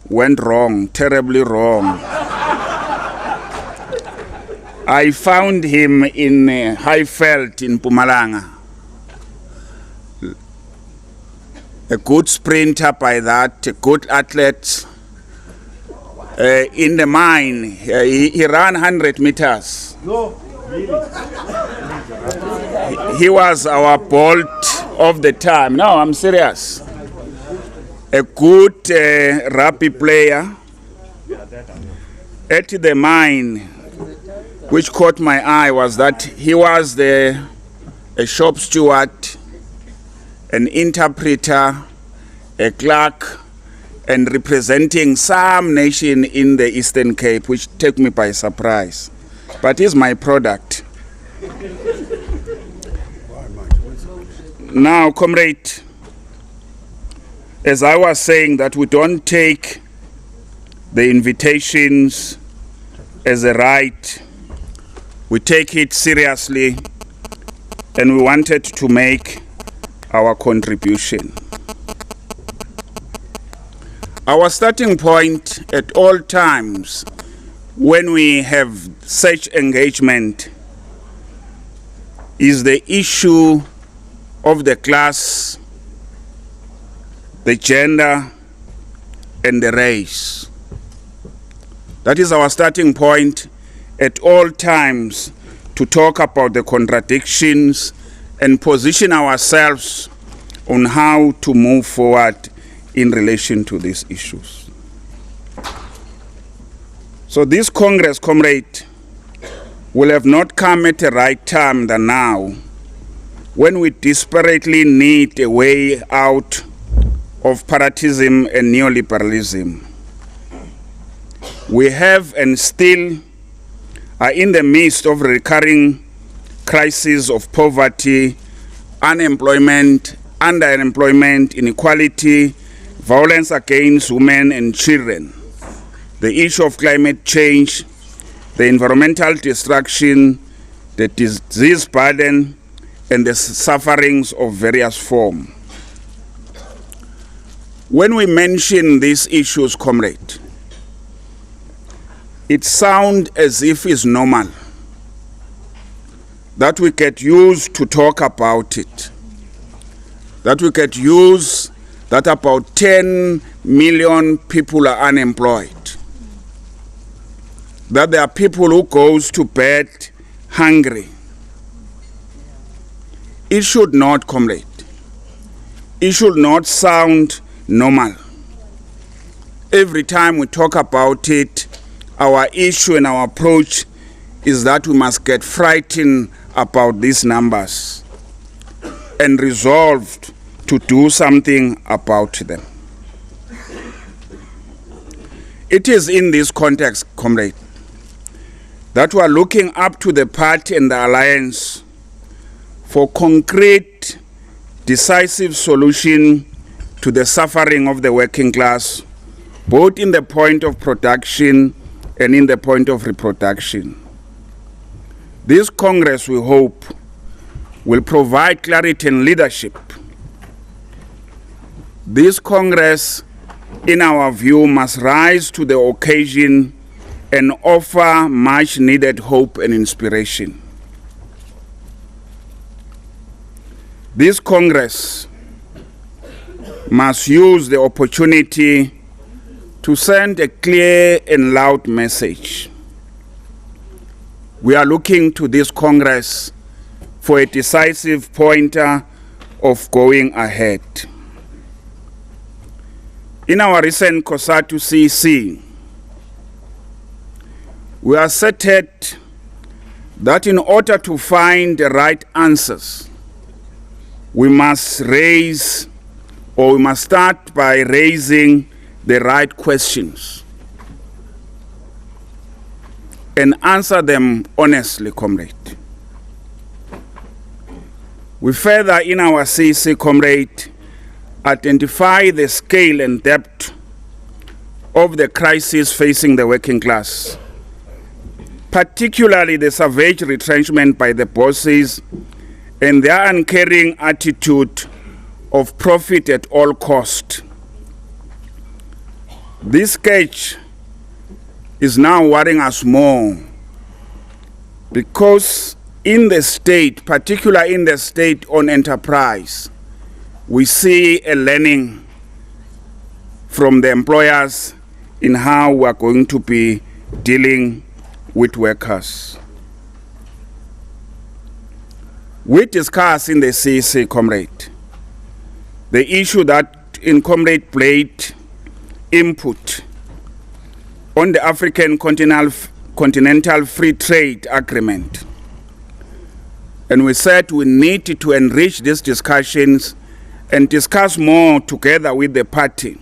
went wrong, terribly wrong. I found him in Highveld in Mpumalanga. A good sprinter by that, a good athlete. In the mine, he ran 100 meters. No, really? He was our Bolt of the time. No, I'm serious. A good rugby player. At the mine, which caught my eye was that he was a shop steward, an interpreter, a clerk, and representing some nation in the Eastern Cape, which took me by surprise. But he's my product. Now, comrade, as I was saying, that we don't take the invitations as a right. We take it seriously, and we wanted to make our contribution. Our starting point at all times when we have such engagement is the issue of the class, the gender, and the race. That is our starting point at all times to talk about the contradictions and position ourselves on how to move forward in relation to these issues. So this Congress, comrade, will have not come at the right time than now, when we desperately need a way out of parasitism and neoliberalism. We have and still are in the midst of recurring crises of poverty, unemployment, underemployment, inequality, violence against women and children, the issue of climate change, the environmental destruction, the disease burden, and the sufferings of various forms. When we mention these issues, comrade, it sounds as if it's normal, that we get used to talk about it, that we get used that about 10 million people are unemployed, that there are people who goes to bed hungry. It should not, comrade. It should not sound normal. Every time we talk about it, our issue and our approach is that we must get frightened about these numbers and resolved to do something about them. It is in this context, comrade, that we are looking up to the party and the alliance for concrete, decisive solution to the suffering of the working class, both in the point of production and in the point of reproduction. This Congress, we hope, will provide clarity and leadership. This Congress, in our view, must rise to the occasion and offer much needed hope and inspiration. This Congress must use the opportunity to send a clear and loud message. We are looking to this Congress for a decisive pointer of going ahead. In our recent COSATU CC, we asserted that in order to find the right answers, we must start by raising the right questions and answer them honestly, comrade. We further, in our CC, comrade, identify the scale and depth of the crisis facing the working class, particularly the savage retrenchment by the bosses and their uncaring attitude of profit at all cost. This sketch is now worrying us more because in the state, particularly in the state-owned enterprise, we see a learning from the employers in how we are going to be dealing with workers. We discussed in the CEC, comrade, the issue that in comrade played input on the African Continental Free Trade Agreement. And we said we need to enrich these discussions and discuss more together with the party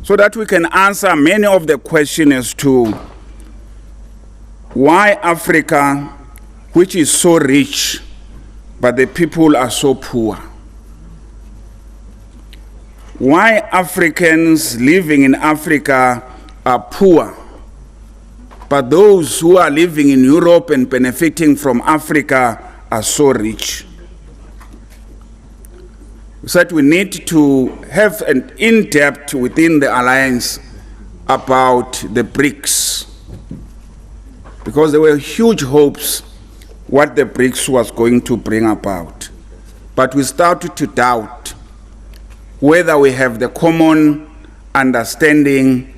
so that we can answer many of the questions as to why Africa, which is so rich, but the people are so poor. Why Africans living in Africa are poor, but those who are living in Europe and benefiting from Africa are so rich. We said we need to have an in-depth within the alliance about the BRICS, because there were huge hopes what the BRICS was going to bring about. But we started to doubt whether we have the common understanding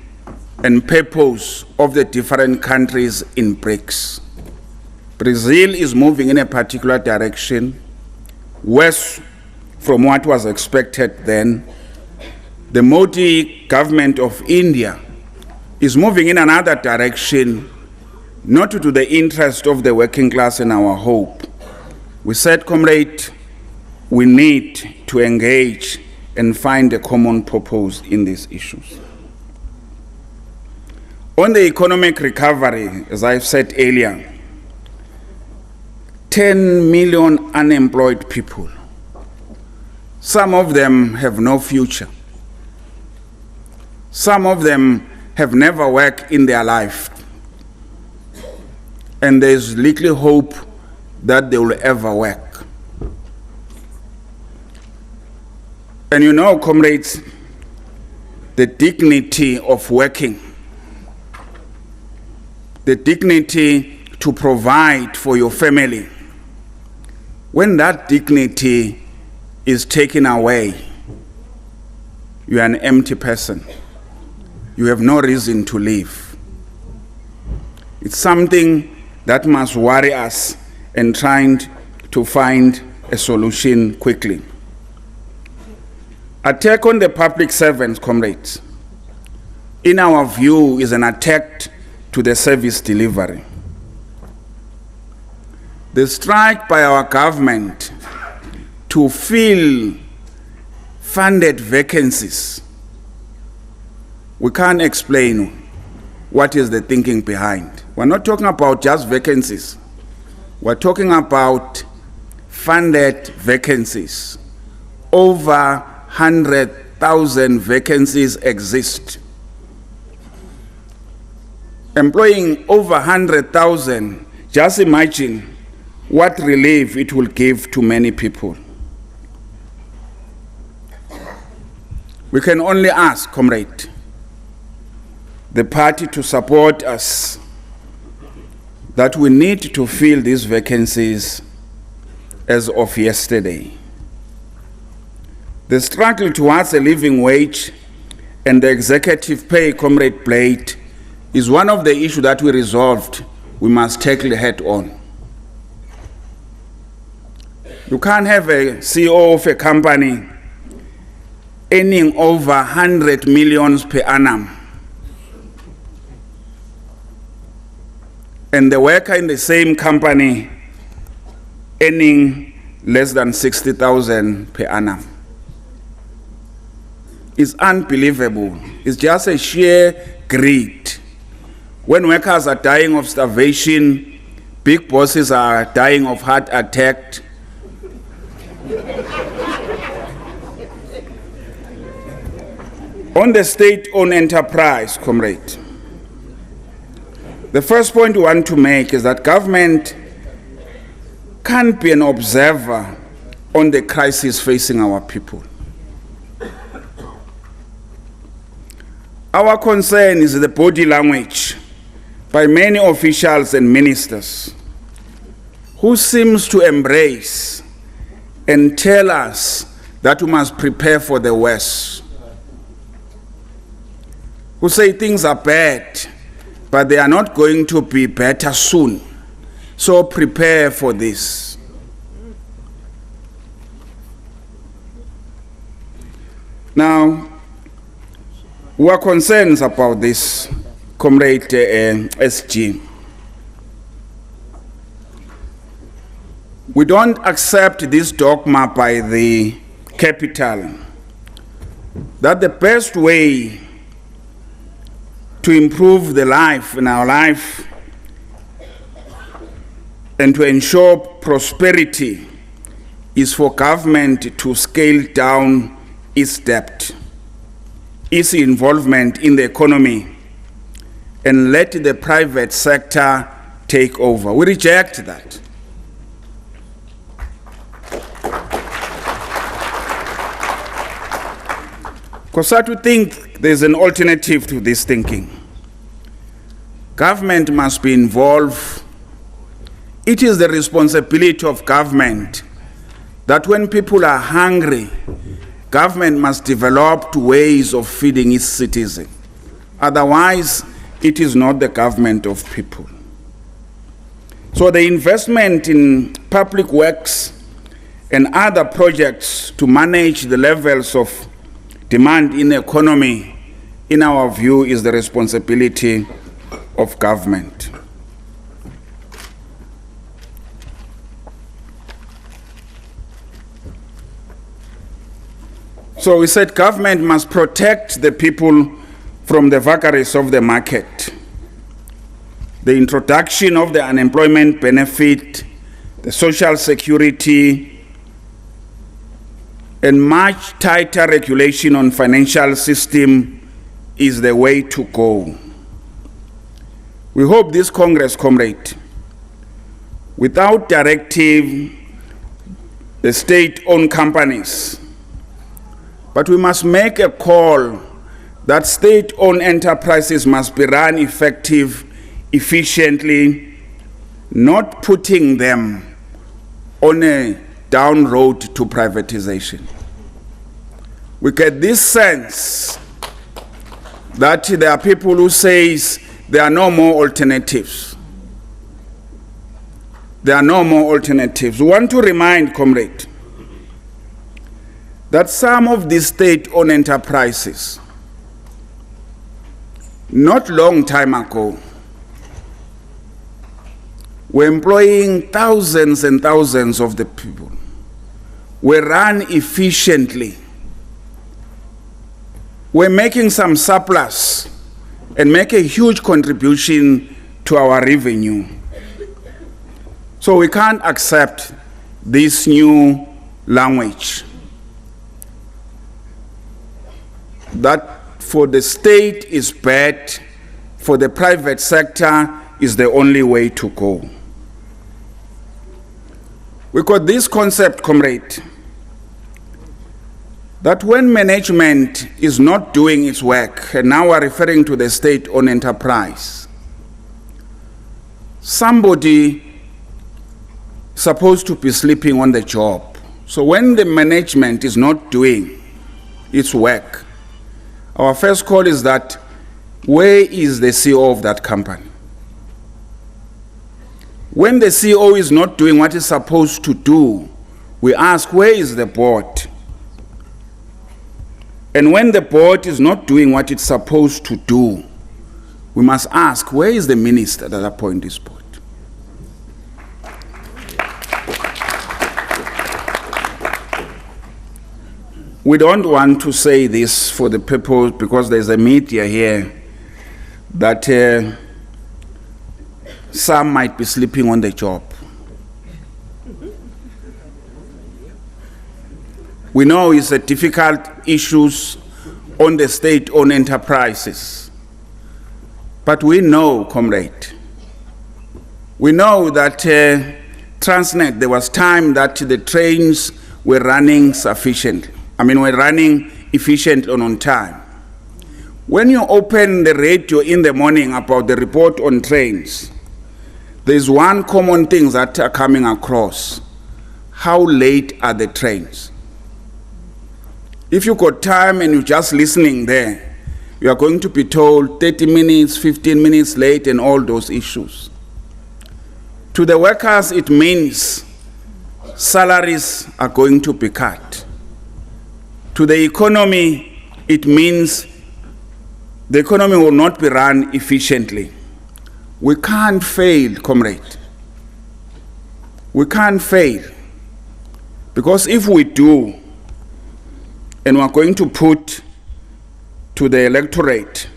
and purpose of the different countries in BRICS. Brazil is moving in a particular direction, worse from what was expected then. The Modi government of India is moving in another direction, not to the interest of the working class and our hope. We said, comrade, we need to engage and find a common purpose in these issues. On the economic recovery, as I've said earlier, 10 million unemployed people. Some of them have no future. Some of them have never worked in their life. And there's little hope that they will ever work. And you know, comrades, the dignity of working, the dignity to provide for your family, when that dignity is taken away, you are an empty person. You have no reason to live. It's something that must worry us and trying to find a solution quickly. Attack on the public servants, comrades, in our view, is an attack to the service delivery. The strike by our government to fill funded vacancies, we can't explain what is the thinking behind. We're not talking about just vacancies. We're talking about funded vacancies. Over 100,000 vacancies exist. Employing over 100,000, just imagine what relief it will give to many people. We can only ask, comrade, the party to support us, that we need to fill these vacancies as of yesterday. The struggle towards a living wage and the executive pay, comrade Blade, is one of the issues that we resolved we must tackle head on. You can't have a CEO of a company earning over 100 million per annum, and the worker in the same company earning less than 60,000 per annum. It's unbelievable. It's just a sheer greed. When workers are dying of starvation, big bosses are dying of heart attack. On the state-owned enterprise, comrade, the first point we want to make is that government can't be an observer on the crisis facing our people. Our concern is the body language by many officials and ministers who seems to embrace and tell us that we must prepare for the worst, who say things are bad, but they are not going to be better soon. So prepare for this. Now, we are concerned about this, Comrade SG. We don't accept this dogma by the capital that the best way to improve the life in our life and to ensure prosperity is for government to scale down its debt, its involvement in the economy, and let the private sector take over. We reject that. Because I think there's an alternative to this thinking. Government must be involved. It is the responsibility of government that when people are hungry, government must develop ways of feeding its citizens. Otherwise, it is not the government of people. So the investment in public works and other projects to manage the levels of demand in the economy, in our view, is the responsibility of government. So we said government must protect the people from the vagaries of the market. The introduction of the unemployment benefit, the social security, and much tighter regulation on financial system is the way to go. We hope this Congress, comrade, without directive the state-owned companies, but we must make a call that state-owned enterprises must be run efficiently, not putting them on a down road to privatization. We get this sense that there are people who say there are no more alternatives. There are no more alternatives. We want to remind, comrade, that some of these state-owned enterprises, not long time ago, were employing thousands and thousands of the people, were run efficiently, were making some surplus and make a huge contribution to our revenue. So we can't accept this new language that for the state is bad, for the private sector is the only way to go. We got this concept, comrade, that when management is not doing its work, and now we're referring to the state-owned enterprise, somebody is supposed to be sleeping on the job. So when the management is not doing its work, our first call is that, where is the CEO of that company? When the CEO is not doing what he's supposed to do, we ask, where is the board? And when the board is not doing what it's supposed to do, we must ask, where is the minister that appoints this board? We don't want to say this for the people because there's a media here that some might be sleeping on the job. We know it's a difficult issues on the state-owned enterprises. But we know, comrade, we know that Transnet, there was time that the trains were running sufficiently. We're running efficient and on time. When you open the radio in the morning about the report on trains, there's one common thing that are coming across. How late are the trains? If you got time and you're just listening there, you are going to be told 30 minutes, 15 minutes late and all those issues. To the workers, it means salaries are going to be cut. To the economy, it means the economy will not be run efficiently. We can't fail, comrade. We can't fail. Because if we do, and we're going to put to the electorate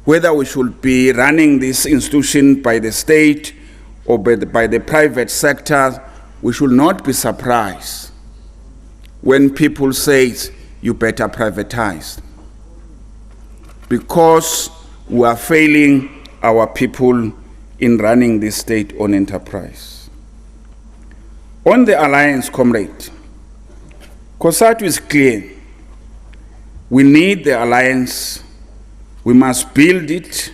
whether we should be running this institution by the state or by the private sector, we should not be surprised when people say you better privatize. Because we are failing our people in running this state-owned enterprise. On the alliance, comrade, COSATU is clear. We need the alliance. We must build it.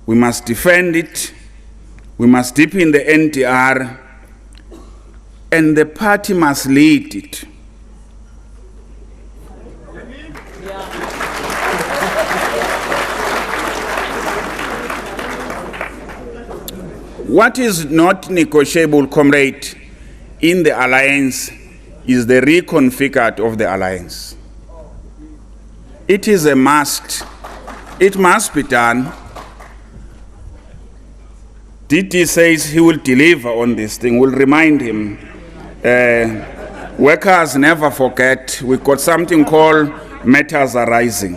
We must defend it. We must deepen the NDR. And the party must lead it. What is not negotiable, comrade, in the alliance is the reconfigured of the alliance. It is a must. It must be done. DT says he will deliver on this thing. We'll remind him. Workers never forget. We've got something called matters arising.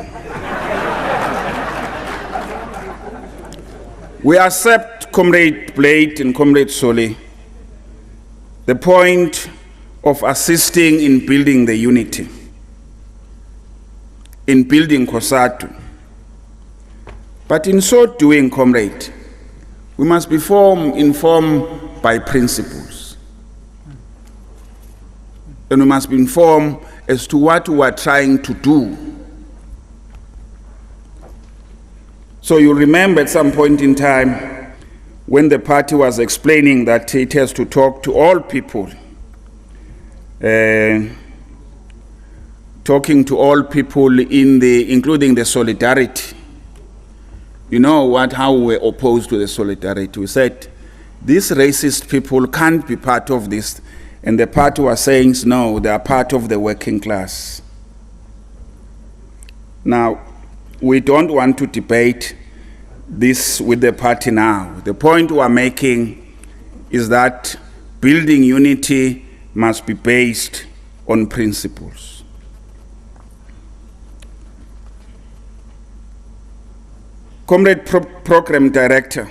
We accept, Comrade Blade and Comrade Soli, the point of assisting in building the unity, in building COSATU. But in so doing, comrade, we must be informed by principles. And we must be informed as to what we are trying to do. So you remember at some point in time when the party was explaining that it has to talk to all people, talking to all people including the solidarity. You know how we were opposed to the solidarity. We said, these racist people can't be part of this. And the party was saying, no, they are part of the working class. Now, we don't want to debate this with the party now. The point we are making is that building unity must be based on principles. Comrade Program Director,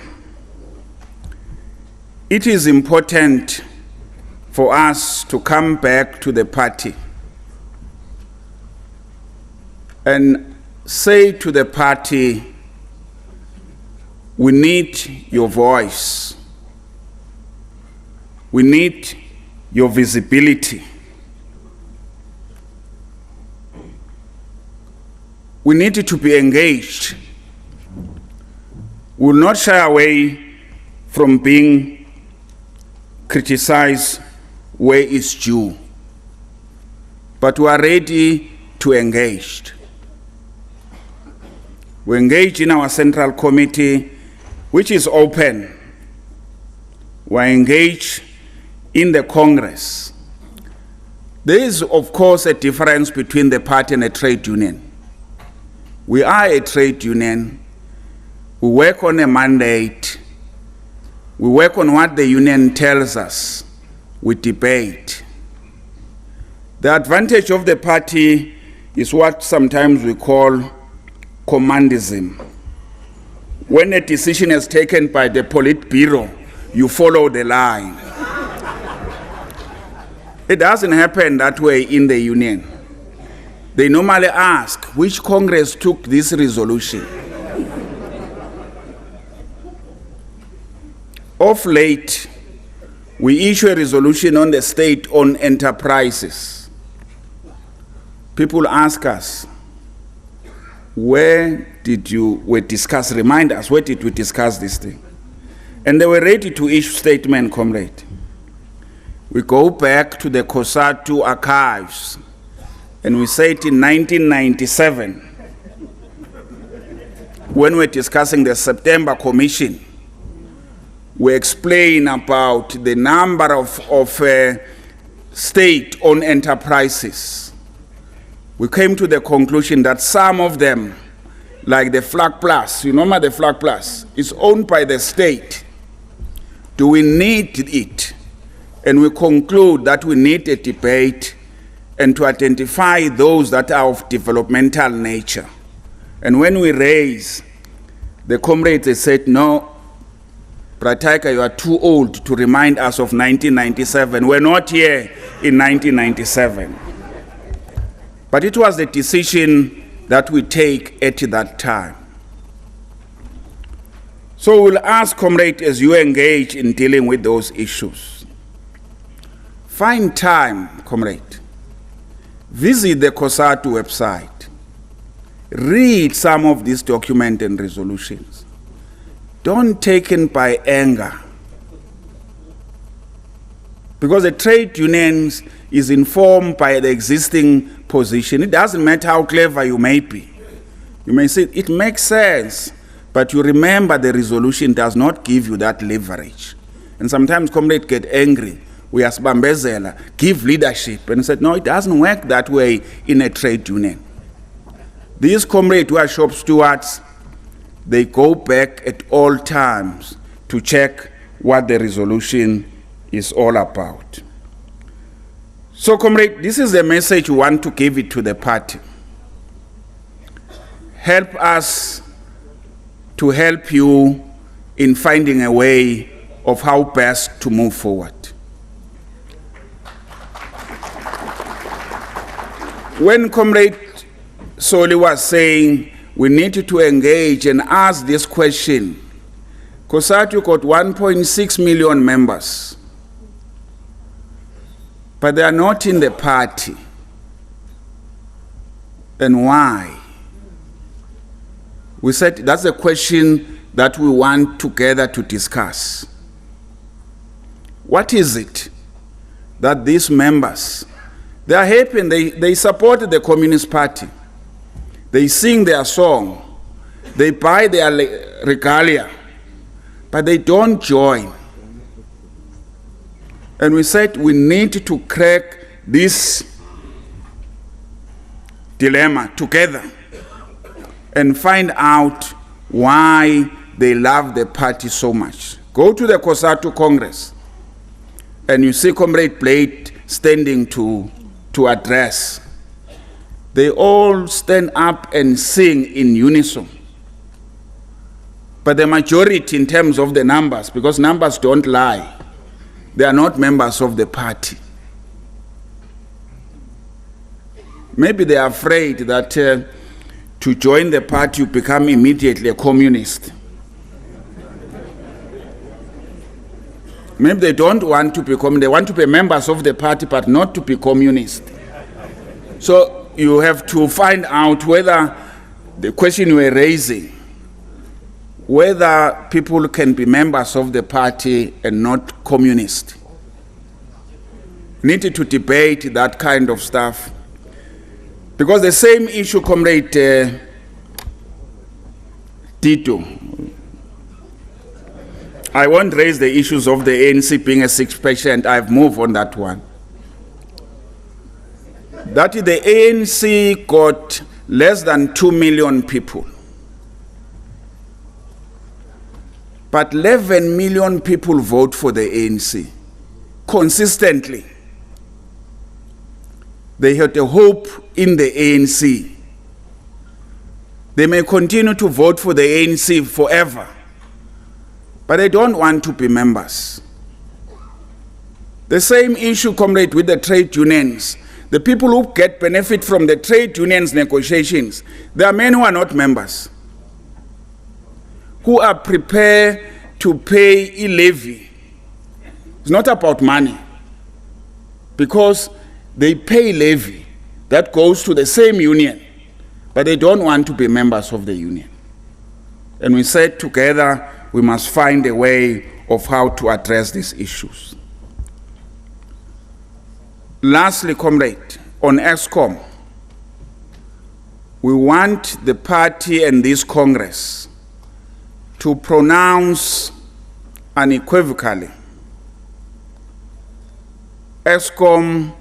it is important for us to come back to the party and say to the party, we need your voice. We need your visibility. We need to be engaged. We will not shy away from being criticized where it's due, but we are ready to engage. We engage in our central committee, which is open. We are engaged in the Congress. There is, of course, a difference between the party and a trade union. We are a trade union. We work on a mandate. We work on what the union tells us. We debate. The advantage of the party is what sometimes we call commandism. When a decision is taken by the Politburo, you follow the line. It doesn't happen that way in the union. They normally ask, which Congress took this resolution? Of late, we issue a resolution on the state-owned enterprises. People ask us, where did remind us, where did we discuss this thing? And they were ready to issue statement, comrade. We go back to the COSATU archives, and we say it in 1997, when we're discussing the September Commission, we explain about the number of state-owned enterprises. We came to the conclusion that some of them, like the Flag Plus, you know the Flag Plus, is owned by the state. Do we need it? And we conclude that we need a debate and to identify those that are of developmental nature. And when we raise, the comrades, they said, no, Brataika, you are too old to remind us of 1997. We're not here in 1997. But it was the decision that we take at that time. So we'll ask, comrade, as you engage in dealing with those issues, find time, comrade. Visit the COSATU website. Read some of these documents and resolutions. Don't take in by anger. Because the trade unions is informed by the existing position. It doesn't matter how clever you may be. You may say, it makes sense, but you remember the resolution does not give you that leverage. And sometimes comrades get angry. We ask Bambezela, give leadership. And he said, no, it doesn't work that way in a trade union. These comrades who are shop stewards, they go back at all times to check what the resolution is all about. So, comrade, this is the message we want to give it to the party. Help us to help you in finding a way of how best to move forward. When Comrade Soli was saying we need to engage and ask this question, COSATU got 1.6 million members, but they are not in the party. And why? We said that's a question that we want together to discuss. What is it that these members, they are happy and they support the Communist Party. They sing their song, they buy their regalia, but they don't join. And we said we need to crack this dilemma together and find out why they love the party so much. Go to the COSATU Congress and you see Comrade Blade standing to address. They all stand up and sing in unison. But the majority in terms of the numbers, because numbers don't lie, they are not members of the party. Maybe they are afraid that to join the party you become immediately a communist. Maybe they don't want to become, they want to be members of the party but not to be communist. So you have to find out whether the question you were raising, whether people can be members of the party and not communist. Needed to debate that kind of stuff. Because the same issue, Comrade Tito, I won't raise the issues of the ANC being a sick patient. I've moved on that one. That the ANC got less than 2 million people. But 11 million people vote for the ANC consistently. They had a hope in the ANC. They may continue to vote for the ANC forever, but they don't want to be members. The same issue, comrade, with the trade unions. The people who get benefit from the trade unions negotiations, there are many who are not members, who are prepared to pay a levy. It's not about money, because they pay levy that goes to the same union but they don't want to be members of the union. And we said together we must find a way of how to address these issues. Lastly, comrade, on ESCOM, we want the party and this Congress to pronounce unequivocally ESCOM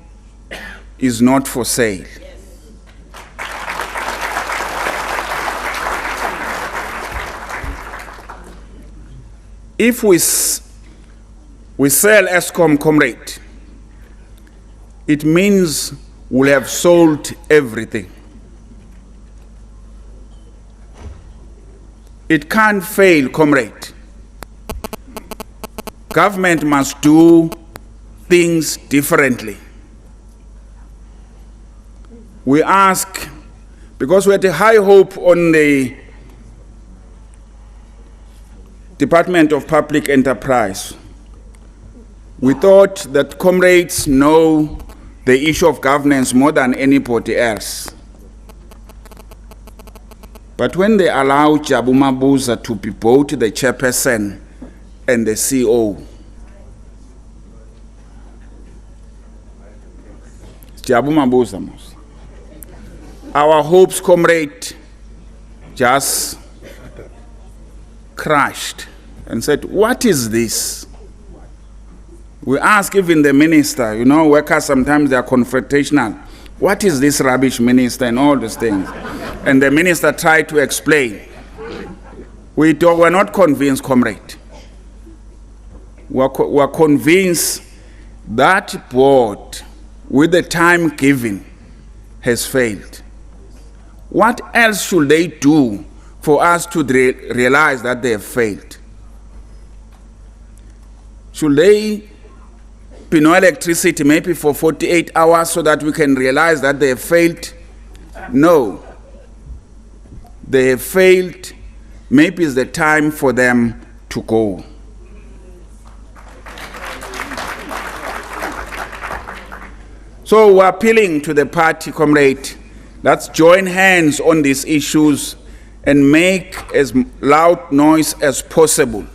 is not for sale. If we sell ESCOM, comrade, it means we'll have sold everything. It can't fail, comrade. Government must do things differently. We ask, because we had a high hope on the Department of Public Enterprise. We thought that comrades know the issue of governance more than anybody else. But when they allow Jabu Mabuza to be both the chairperson and the CEO, Jabu Mabuza, our hopes, comrade, just crashed and said, what is this? We ask even the minister, you know, workers sometimes they are confrontational. What is this rubbish, minister, and all these things? And the minister tried to explain. We were not convinced, comrade. We're convinced that board, with the time given, has failed. What else should they do for us to realize that they have failed? Should they be no electricity maybe for 48 hours so that we can realize that they have failed? No. They have failed. Maybe it's the time for them to go. So we're appealing to the party, comrade, let's join hands on these issues and make as loud noise as possible.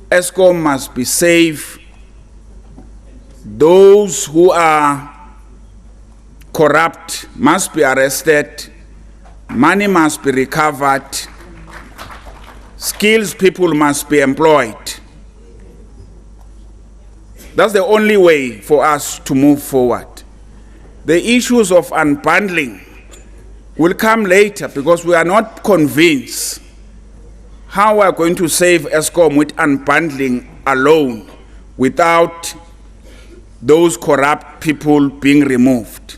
ESCOM must be safe. Those who are corrupt must be arrested. Money must be recovered. Skilled people must be employed. That's the only way for us to move forward. The issues of unbundling will come later because we are not convinced how we are going to save ESCOM with unbundling alone without those corrupt people being removed.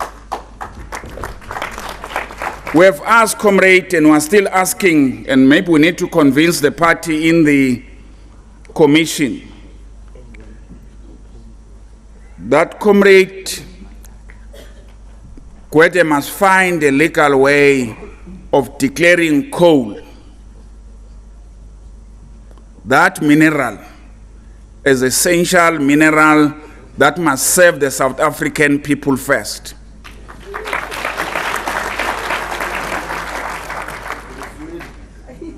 We have asked, comrade, and we are still asking, and maybe we need to convince the party in the commission that, comrade, Gwede must find a legal way of declaring coal, that mineral, as essential mineral that must serve the South African people first.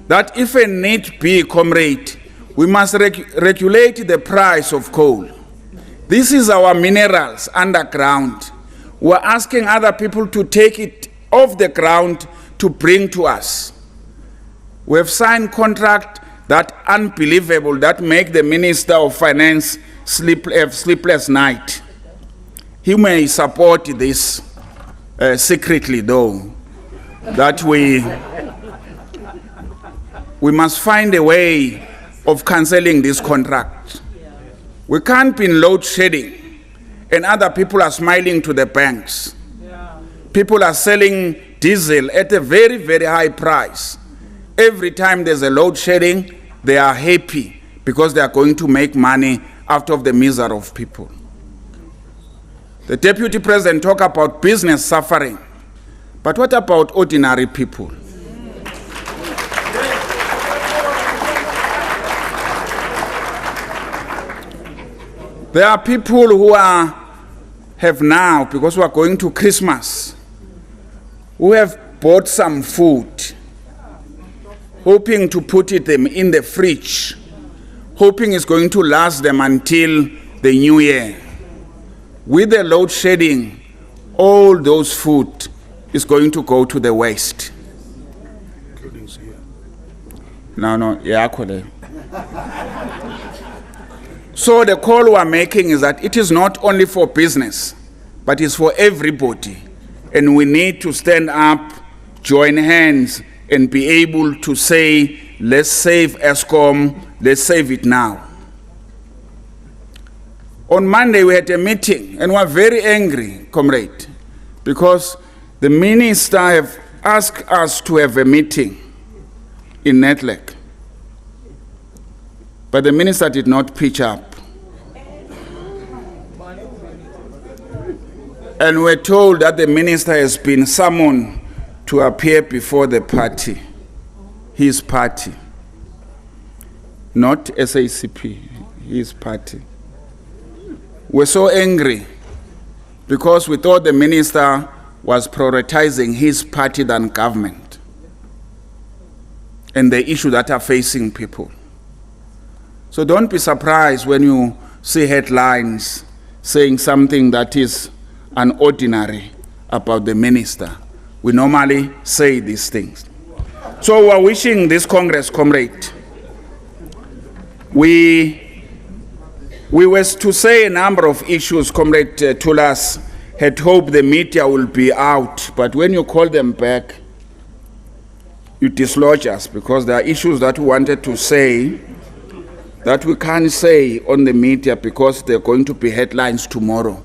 That if a need be, comrade, we must regulate the price of coal. This is our minerals underground. We're asking other people to take it off the ground to bring to us. We have signed contract that unbelievable, that make the Minister of Finance sleepless night. He may support this secretly, though, that we must find a way of cancelling this contract. We can't be in load shedding and other people are smiling to the banks. People are selling diesel at a very, very high price. Every time there's a load shedding, they are happy because they are going to make money out of the misery of people. The Deputy President talked about business suffering, but what about ordinary people? There are people who have now, because we are going to Christmas, who have bought some food, hoping to put them in the fridge, hoping it's going to last them until the new year. With the load shedding, all those food is going to go to the waste. No, yeah, So the call we're making is that it is not only for business, but it's for everybody. And we need to stand up, join hands, and be able to say, let's save ESCOM, let's save it now. On Monday, we had a meeting, and we're very angry, comrade, because the minister have asked us to have a meeting in Netlek. But the minister did not pitch up. And we're told that the minister has been summoned to appear before the party, his party, not SACP, his party. We're so angry because we thought the minister was prioritizing his party than government and the issues that are facing people. So don't be surprised when you see headlines saying something that is unordinary about the minister. We normally say these things. So we're wishing this Congress, comrade, we were to say a number of issues, Comrade Tulas had hoped the media will be out, but when you call them back, you dislodge us because there are issues that we wanted to say that we can't say on the media because they're going to be headlines tomorrow.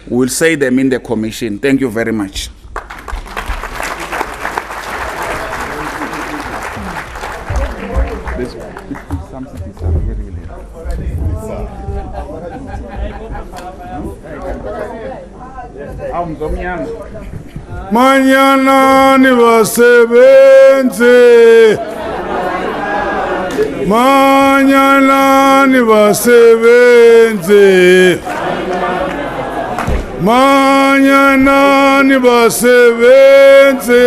We'll say them in the commission. Thank you very much. Mañana ni basebenze, mañana ni basebenze, mañana ni basebenze,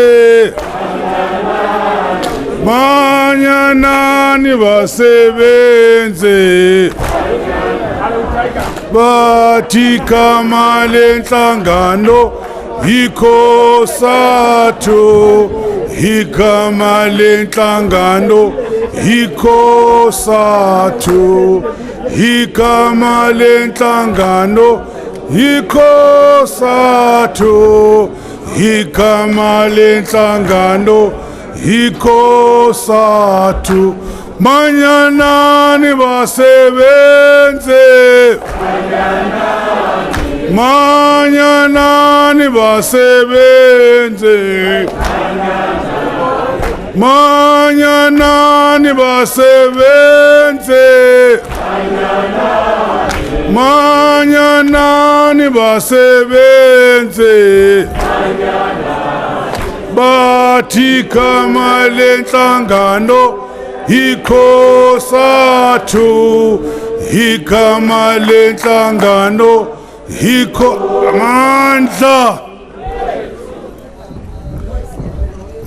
mañana ni basebenze. Bathi kama lenhlangano ikhosathu, igama lenhlangano ikhosathu, igama lenhlangano ikhosathu, igama lenhlangano ikhosathu. Mañana ni basebenze, mañana ni basebenze, mañana ni basebenze, mañana ni basebenze. Bathi kama lenhlangano ikhosathu, igama lenhlangano amandla.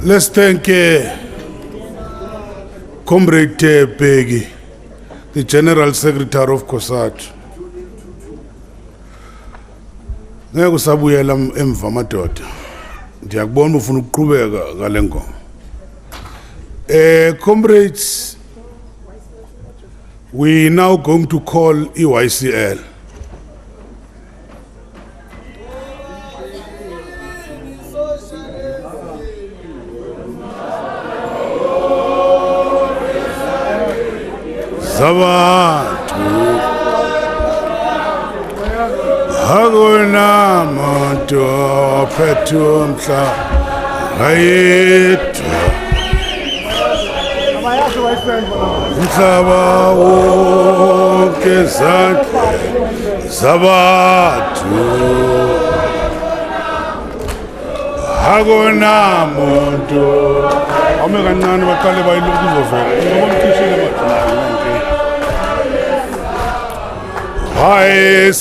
Let's thank Comrade Peggy, the General Secretary of COSATU. Ngeke usabuyela emva madoda. Ndiyakubona ufuna ukuqhubeka ngale ngoma. Comrades, we now going to call EYCL. Zabantu hakuna muntu ophethe umhlaba yedwa. Umhlaba wonke ezandleni zabantu, hakuna muntu. Awume kancane baqale bayiloku izovela.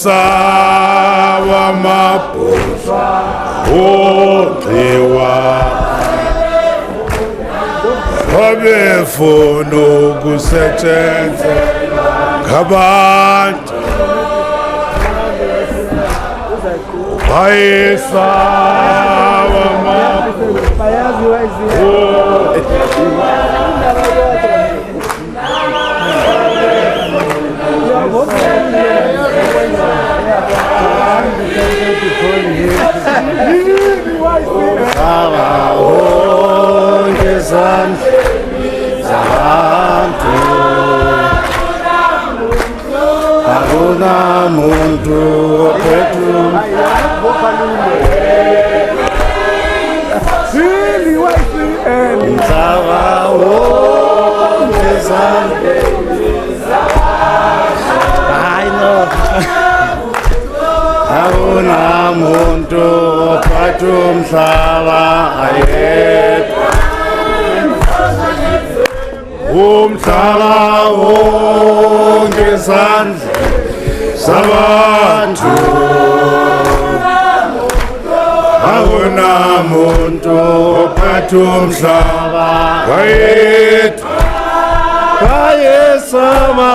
Wayesaba amabhuzu odliwa wabefuna ukusetyenzelwa ngabantu wayesaba muntu ophethe umhlaba wonke hayi no akunamuntu ophethe umhlaba ayedwa umhlaba wonke izandla zabantu akunamuntu ophethe umhlaba wayedwa wayesaba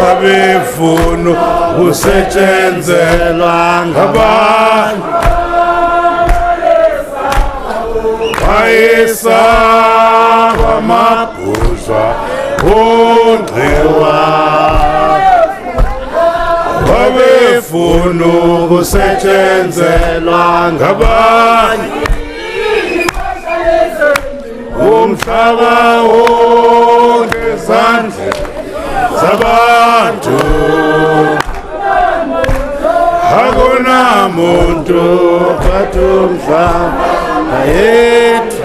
wabefuna usetshenzelwa ngabantu wayesaba amabhuzwa onqiwa wabefuna ukusetshenzelwa ngabanye umhlaba wonke izandla zabantu akunamuntu ophethe umhlaba yedwa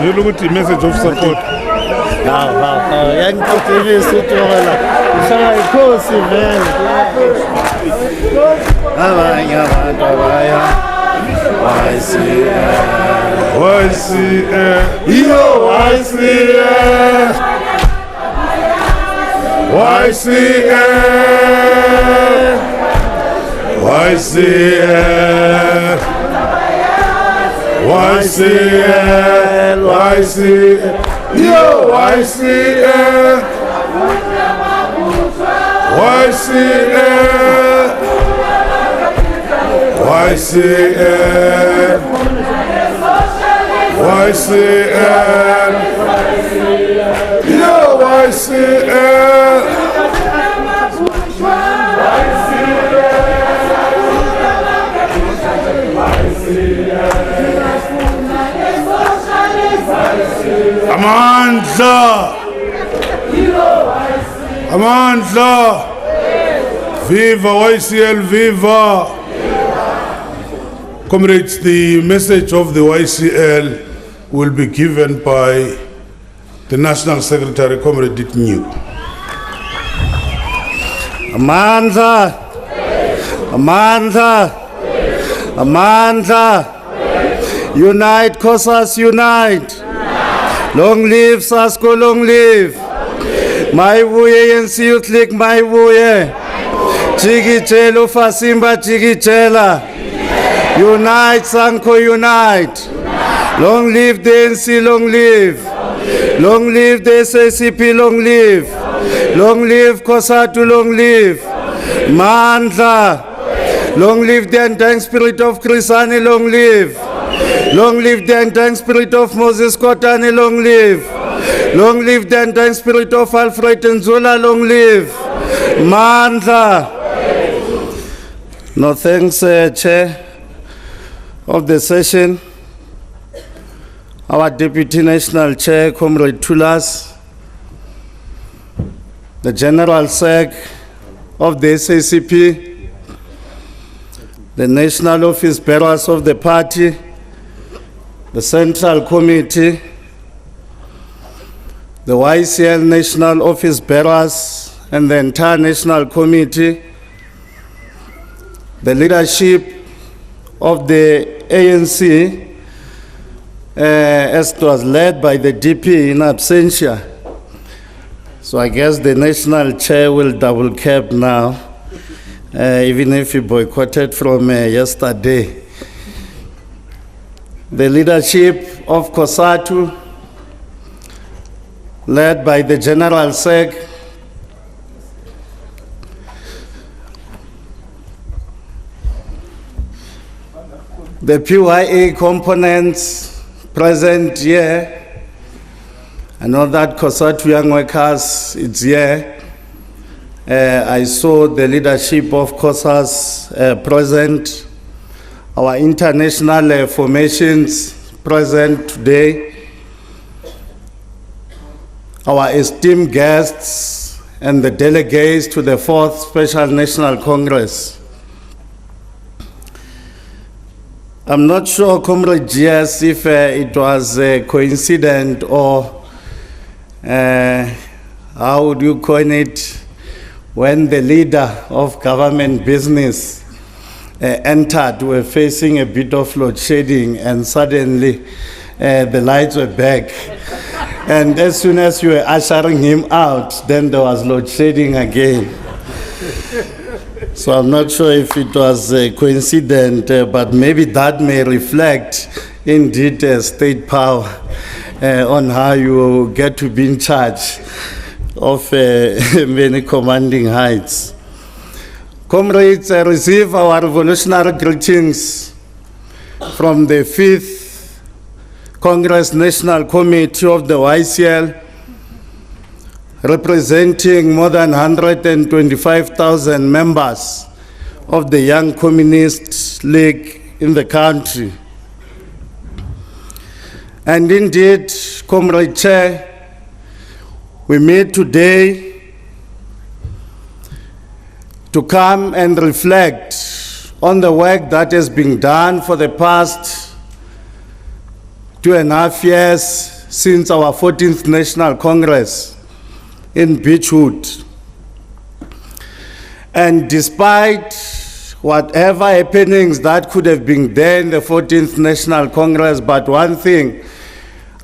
You look at the message of support. Amandla! Viva YCL, viva! Comrades, the message of the YCL will be given by the National Secretary, Comrade Ditnew. Amandla! Amandla! Amandla! Unite, Kosas, unite! Long live Sasko, long live! Maibuye ANC Youth League, maibuye. Jigijela uFasimba, jigijela. Unite, Sanko, unite. Long live the ANC, long live. Long live the SACP, long live. Long live Kosatu, long live. Mandla. Long live the undying spirit of Krisani, long live. Long live the undying spirit of Moses Kotane, long live. Long live the undying spirit of Alfred Nzula, long live. Mandla. No thanks, Chair. of the session, our Deputy National Chair, Comrade Tulas, the General Sec of the SACP, the National Office Bearers of the party, the Central Committee, the YCL National Office Bearers and the entire National Committee, the leadership of the ANC, as it was led by the DP in absentia. So I guess the national chair will double cap now, even if he boycotted from yesterday. The leadership of COSATU, led by the General Sec, the PYA components present here. I know that COSATU Young Workers is here. I saw the leadership of COSAS present, our international formations present today, our esteemed guests and the delegates to the 4th Special National Congress. I'm not sure, Comrade GS, if it was a coincidence or how would you coin it, when the leader of government business entered, we were facing a bit of load shedding, and suddenly the lights were back. And as soon as you were ushering him out, then there was load shedding again. So I'm not sure if it was a coincidence, but maybe that may reflect indeed state power on how you get to be in charge of many commanding heights. Comrades, I receive our revolutionary greetings from the 5th Congress National Committee of the YCL, representing more than 125,000 members of the Young Communist League in the country. And indeed, Comrade Chair, we meet today to come and reflect on the work that has been done for the past 2.5 years since our 14th National Congress in Beechwood. And despite whatever happenings that could have been there in the 14th National Congress, but one thing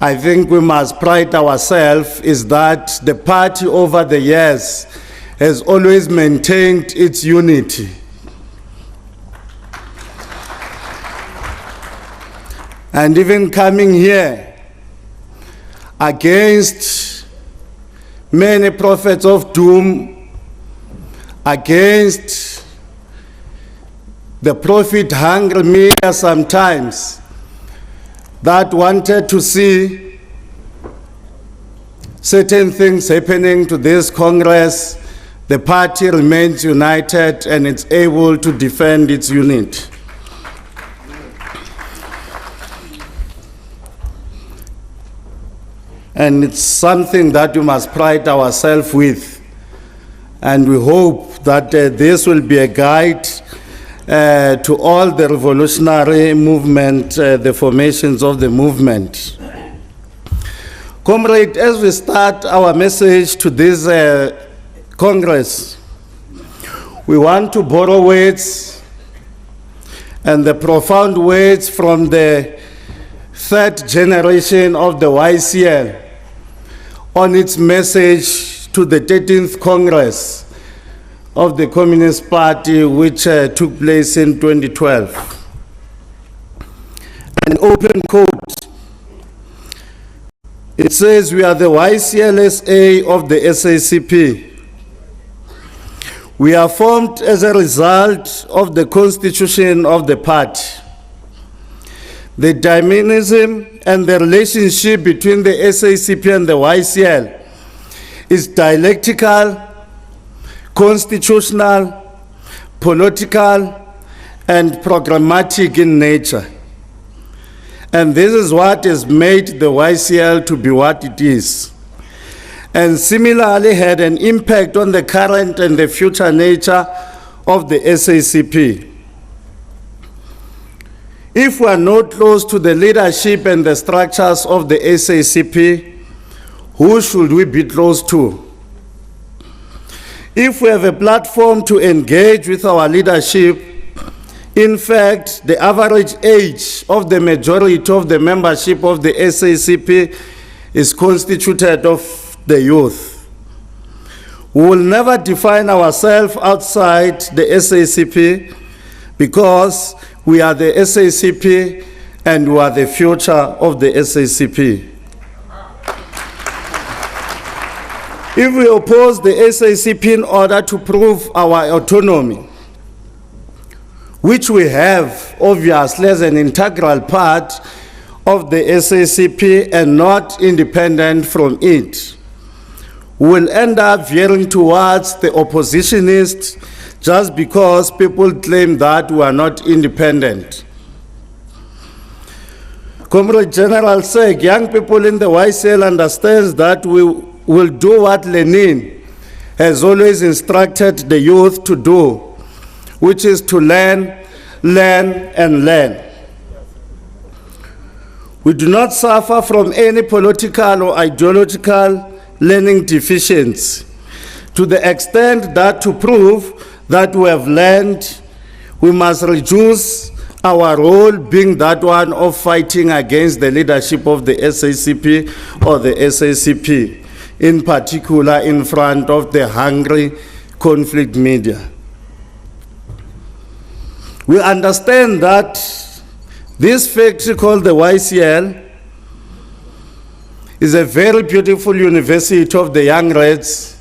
I think we must pride ourselves is that the party over the years has always maintained its unity. And even coming here against many prophets of doom, against the profit-hungry media sometimes that wanted to see certain things happening to this Congress, the party remains united and it's able to defend its unity. And it's something that we must pride ourselves with. And we hope that this will be a guide to all the revolutionary movement, the formations of the movement. Comrade, as we start our message to this Congress, we want to borrow words and the profound words from the 3rd generation of the YCL on its message to the 13th Congress of the Communist Party, which took place in 2012. An open quote. It says, "We are the YCLSA of the SACP. We are formed as a result of the constitution of the party. The dynamism and the relationship between the SACP and the YCL is dialectical, constitutional, political, and programmatic in nature. And this is what has made the YCL to be what it is. And similarly had an impact on the current and the future nature of the SACP. If we are not close to the leadership and the structures of the SACP, who should we be close to? If we have a platform to engage with our leadership, in fact, the average age of the majority of the membership of the SACP is constituted of the youth. We will never define ourselves outside the SACP because we are the SACP and we are the future of the SACP. If we oppose the SACP in order to prove our autonomy, which we have obviously as an integral part of the SACP and not independent from it, we will end up veering towards the oppositionists just because people claim that we are not independent. Comrade General said, young people in the YCL understands that we will do what Lenin has always instructed the youth to do, which is to learn, learn, and learn. We do not suffer from any political or ideological learning deficiency to the extent that to prove that we have learned, we must reduce our role being that one of fighting against the leadership of the SACP or the SACP, in particular in front of the hungry conflict media. We understand that this factory called the YCL is a very beautiful university of the young reds,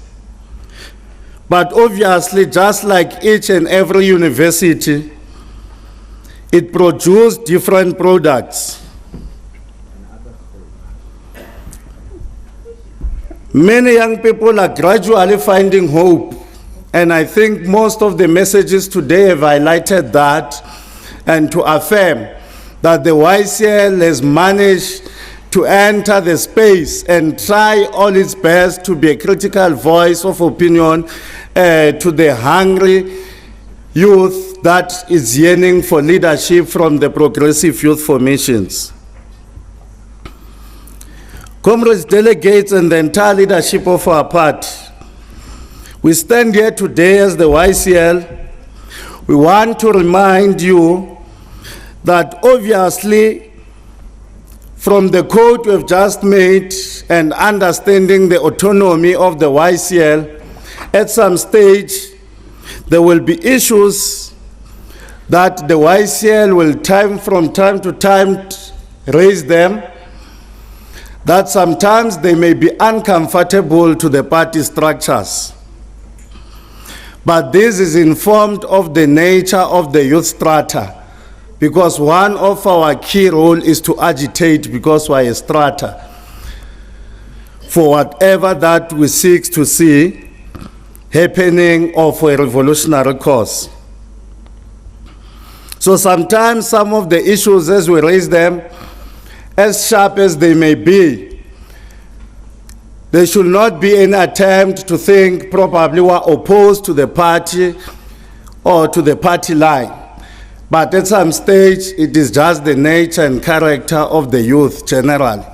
but obviously just like each and every university, it produced different products. Many young people are gradually finding hope, and I think most of the messages today have highlighted that and to affirm that the YCL has managed to enter the space and try all its best to be a critical voice of opinion to the hungry youth that is yearning for leadership from the progressive youth formations. Comrades, delegates, and the entire leadership of our party, we stand here today as the YCL. We want to remind you that obviously from the code we've just made and understanding the autonomy of the YCL, at some stage there will be issues that the YCL will from time to time raise them, that sometimes they may be uncomfortable to the party structures. But this is informed of the nature of the youth strata, because one of our key role is to agitate because we're a strata for whatever that we seek to see happening or for a revolutionary cause. So sometimes some of the issues as we raise them, as sharp as they may be, there should not be any attempt to think probably we're opposed to the party or to the party line. But at some stage, it is just the nature and character of the youth generally.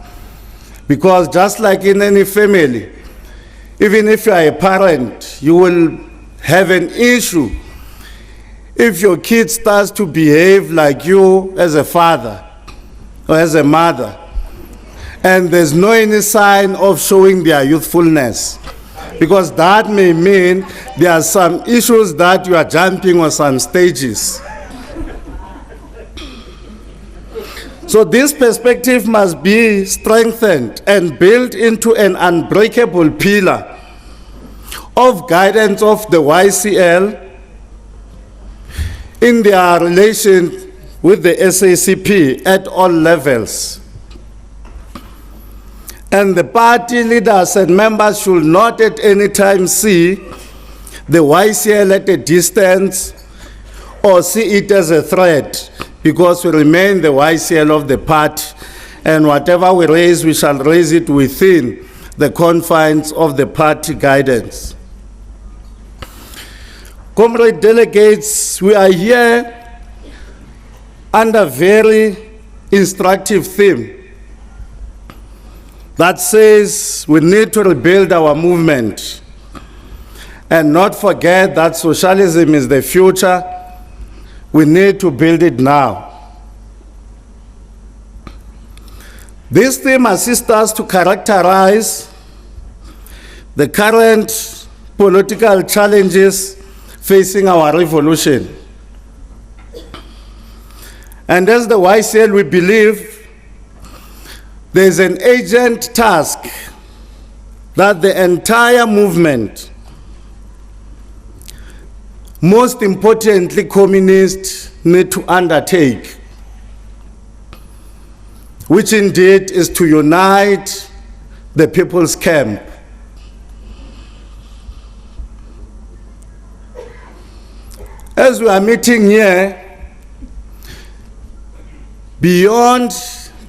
Because just like in any family, even if you are a parent, you will have an issue if your kid starts to behave like you as a father or as a mother, and there's no any sign of showing their youthfulness, because that may mean there are some issues that you are jumping on some stages. So this perspective must be strengthened and built into an unbreakable pillar of guidance of the YCL in their relation with the SACP at all levels. And the party leaders and members should not at any time see the YCL at a distance or see it as a threat, because we remain the YCL of the party, and whatever we raise, we shall raise it within the confines of the party guidance. Comrade delegates, we are here under very instructive theme that says we need to rebuild our movement and not forget that socialism is the future. We need to build it now. This theme assists us to characterize the current political challenges facing our revolution. And as the YCL, we believe there is an urgent task that the entire movement, most importantly communists, need to undertake, which indeed is to unite the people's camp. As we are meeting here, beyond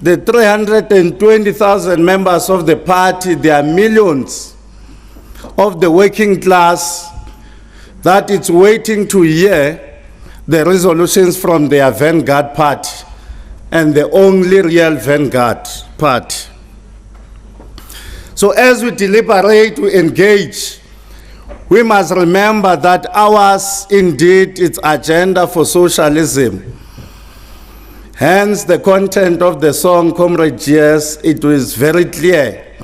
the 320,000 members of the party, there are millions of the working class that is waiting to hear the resolutions from their vanguard party, and the only real vanguard party. So as we deliberate, we engage, we must remember that ours indeed is agenda for socialism. Hence the content of the song, Comrade GS, it was very clear.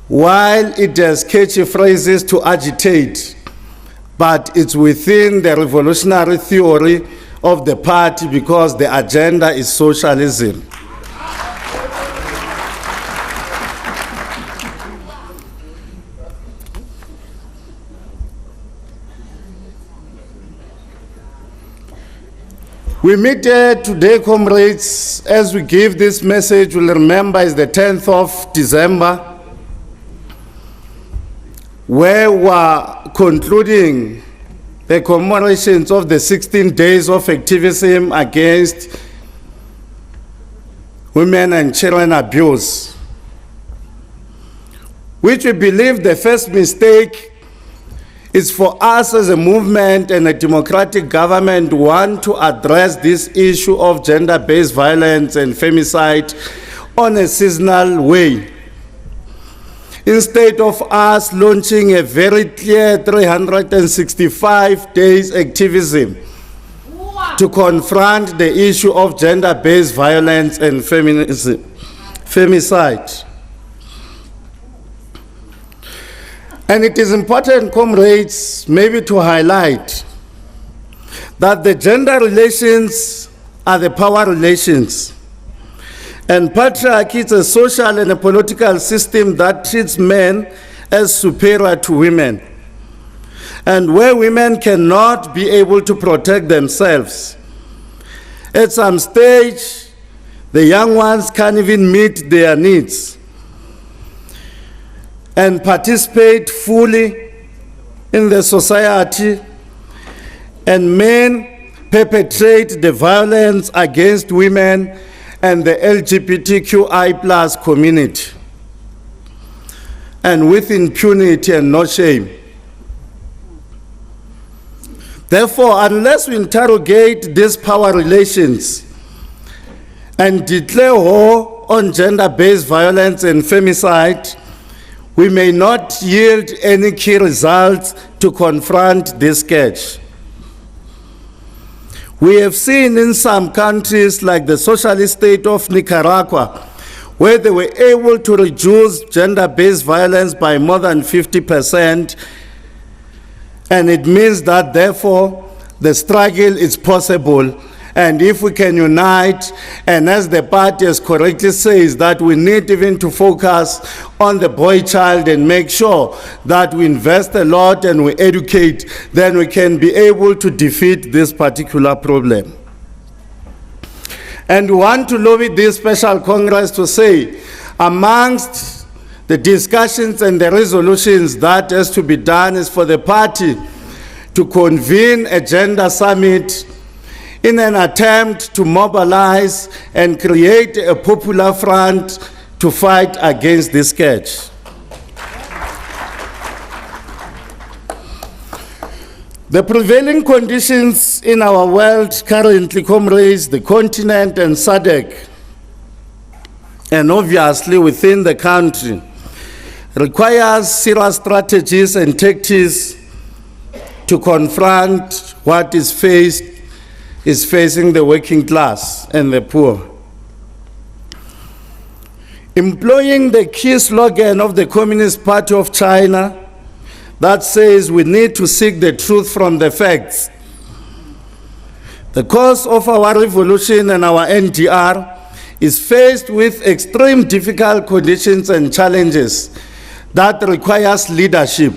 While it has catchy phrases to agitate, but it's within the revolutionary theory of the party because the agenda is socialism. We meet here today, comrades, as we give this message, we'll remember it's the 10th of December, where we're concluding the commemorations of the 16 days of activism against women and children abuse, which we believe the first mistake is for us as a movement and a democratic government want to address this issue of gender-based violence and femicide on a seasonal way. Instead of us launching a very clear 365 days activism to confront the issue of gender-based violence and femicide. And it is important, comrades, maybe to highlight that the gender relations are the power relations. And patriarchy is a social and a political system that treats men as superior to women. And where women cannot be able to protect themselves, at some stage, the young ones can't even meet their needs and participate fully in the society, and men perpetrate the violence against women and the LGBTQI+ community, and with impunity and no shame. Therefore, unless we interrogate these power relations and declare war on gender-based violence and femicide, we may not yield any key results to confront this scourge. We have seen in some countries like the socialist state of Nicaragua, where they were able to reduce gender-based violence by more than 50%, and it means that therefore the struggle is possible. And if we can unite, and as the party has correctly says, that we need even to focus on the boy child and make sure that we invest a lot and we educate, then we can be able to defeat this particular problem. And we want to lobby this special Congress to say, amongst the discussions and the resolutions that has to be done is for the party to convene a gender summit in an attempt to mobilize and create a popular front to fight against this scourge. The prevailing conditions in our world currently, comrades, the continent and SADC, and obviously within the country, requires serious strategies and tactics to confront what is facing the working class and the poor. Employing the key slogan of the Communist Party of China that says we need to seek the truth from the facts. The cause of our revolution and our NDR is faced with extreme difficult conditions and challenges that requires leadership.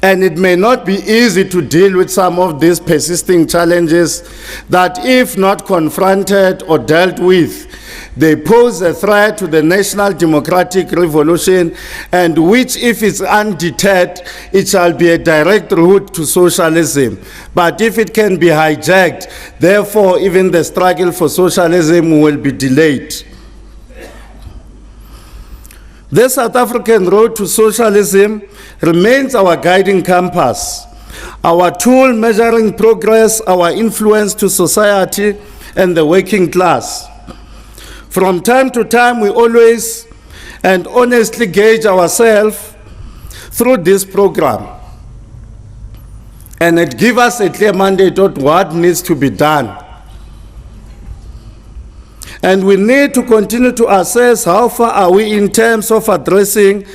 And it may not be easy to deal with some of these persisting challenges that, if not confronted or dealt with, they pose a threat to the national democratic revolution, and which, if it's undeterred, it shall be a direct route to socialism. But if it can be hijacked, therefore even the struggle for socialism will be delayed. The South African road to socialism remains our guiding compass, our tool measuring progress, our influence to society and the working class. From time to time, we always and honestly gauge ourselves through this program. And it gives us a clear mandate of what needs to be done. And we need to continue to assess how far are we in terms of addressing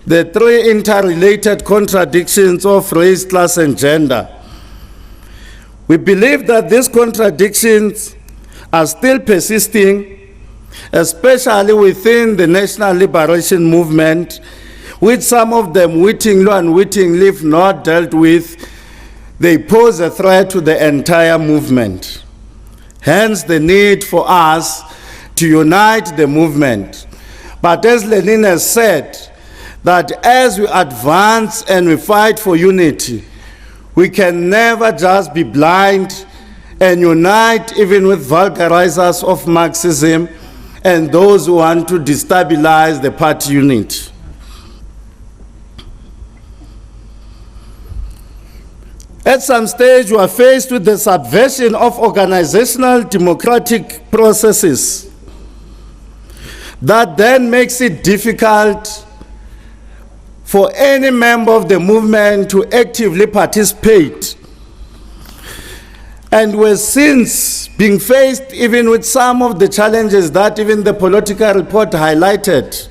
the three interrelated contradictions of race, class, and gender. We believe that these contradictions are still persisting, especially within the National Liberation Movement, which some of them wittingly and unwittingly, if not dealt with, they pose a threat to the entire movement. Hence the need for us to unite the movement. But as Lenin has said, that as we advance and we fight for unity, we can never just be blind and unite even with vulgarizers of Marxism and those who want to destabilize the party unit. At some stage, we are faced with the subversion of organizational democratic processes that then makes it difficult for any member of the movement to actively participate. And we're since being faced even with some of the challenges that even the political report highlighted.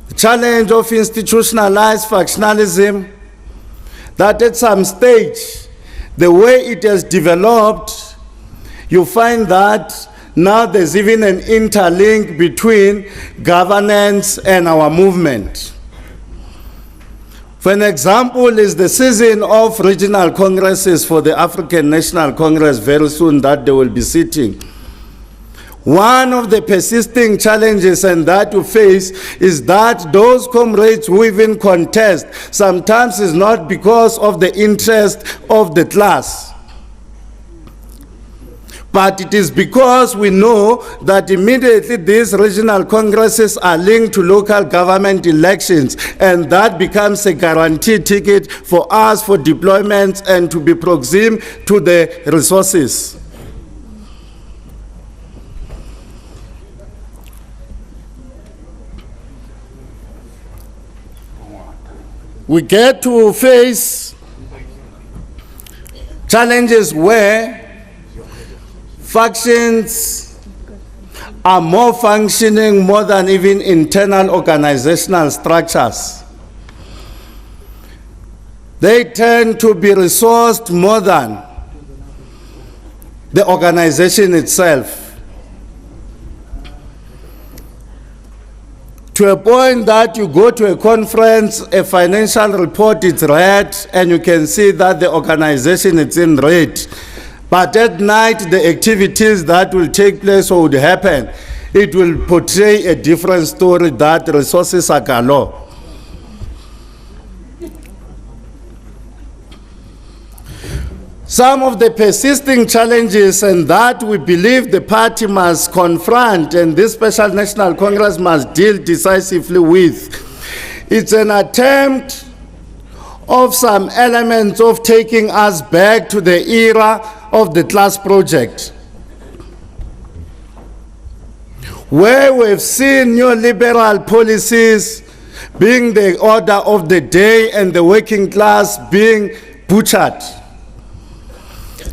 The challenge of institutionalized factionalism, that at some stage, the way it has developed, you find that now there's even an interlink between governance and our movement. For an example, is the season of regional congresses for the African National Congress very soon that they will be sitting. One of the persisting challenges and that you face is that those comrades who even contest sometimes is not because of the interest of the class, but it is because we know that immediately these regional congresses are linked to local government elections, and that becomes a guaranteed ticket for us for deployments and to be proximate to the resources. We get to face challenges where factions are more functioning more than even internal organizational structures. They tend to be resourced more than the organization itself. To a point that you go to a conference, a financial report is red, and you can see that the organization is in red. But at night, the activities that will take place or would happen, it will portray a different story that resources are galore. Some of the persisting challenges and that we believe the party must confront and this Special National Congress must deal decisively with. It's an attempt of some elements of taking us back to the era of the class project, where we've seen neoliberal policies being the order of the day and the working class being butchered.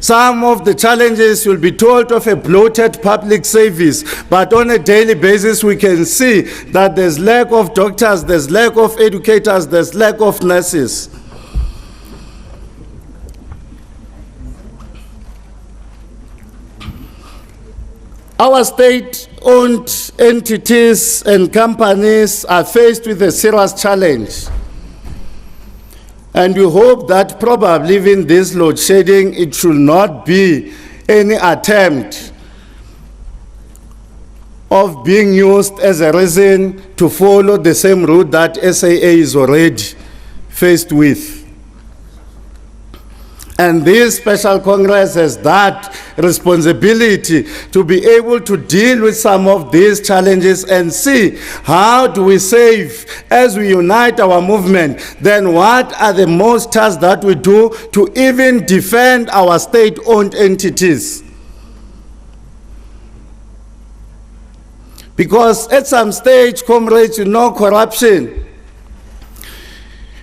Some of the challenges will be told of a bloated public service, but on a daily basis we can see that there's lack of doctors, there's lack of educators, there's lack of nurses. Our state-owned entities and companies are faced with a serious challenge. And we hope that probably even this load shedding, it should not be any attempt of being used as a reason to follow the same route that SAA is already faced with. And this Special Congress has that responsibility to be able to deal with some of these challenges and see how do we save as we unite our movement. Then what are the most tasks that we do to even defend our state-owned entities? Because at some stage, comrades, you know, corruption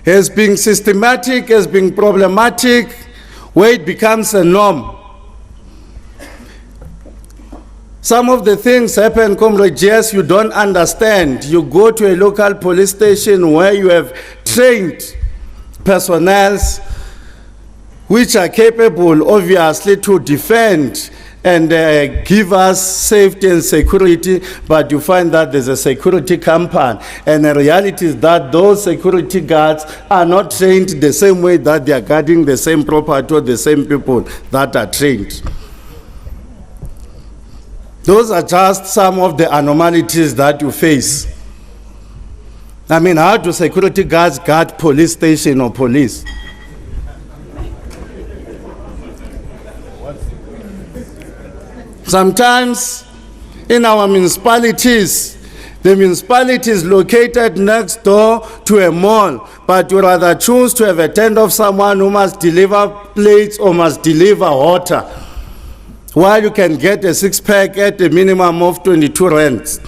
has been systematic, has been problematic, where it becomes a norm. Some of the things happen, comrades, yes, you don't understand. You go to a local police station where you have trained personnel which are capable, obviously, to defend and give us safety and security, but you find that there's a security compound. And the reality is that those security guards are not trained the same way that they are guarding the same property or the same people that are trained. Those are just some of the anomalies that you face. I mean, how do security guards guard police station or police? Sometimes in our municipalities, the municipality is located next door to a mall, but you rather choose to have a tent of someone who must deliver plates or must deliver water, while you can get a six-pack at a minimum of 22 rands.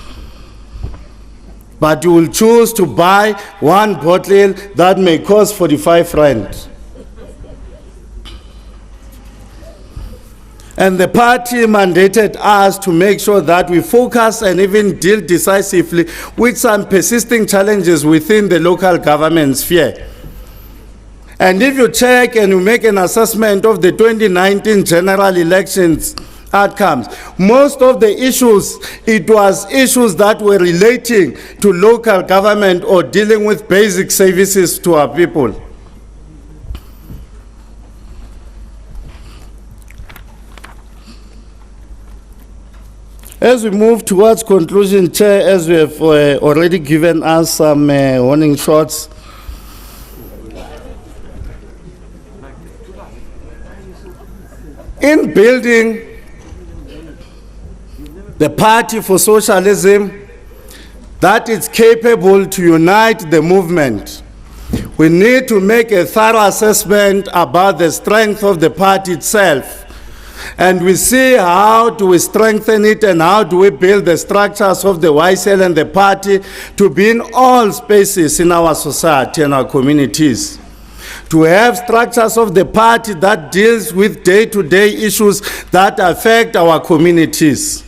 But you will choose to buy one bottle that may cost 45 rand. And the party mandated us to make sure that we focus and even deal decisively with some persisting challenges within the local government sphere. And if you check and you make an assessment of the 2019 general elections outcomes, most of the issues, it was issues that were relating to local government or dealing with basic services to our people. As we move towards conclusion, Chair, as we have already given us some warning shots, in building the Party for Socialism that is capable to unite the movement, we need to make a thorough assessment about the strength of the party itself. And we see how do we strengthen it and how do we build the structures of the YCL and the party to be in all spaces in our society and our communities. To have structures of the party that deals with day-to-day issues that affect our communities.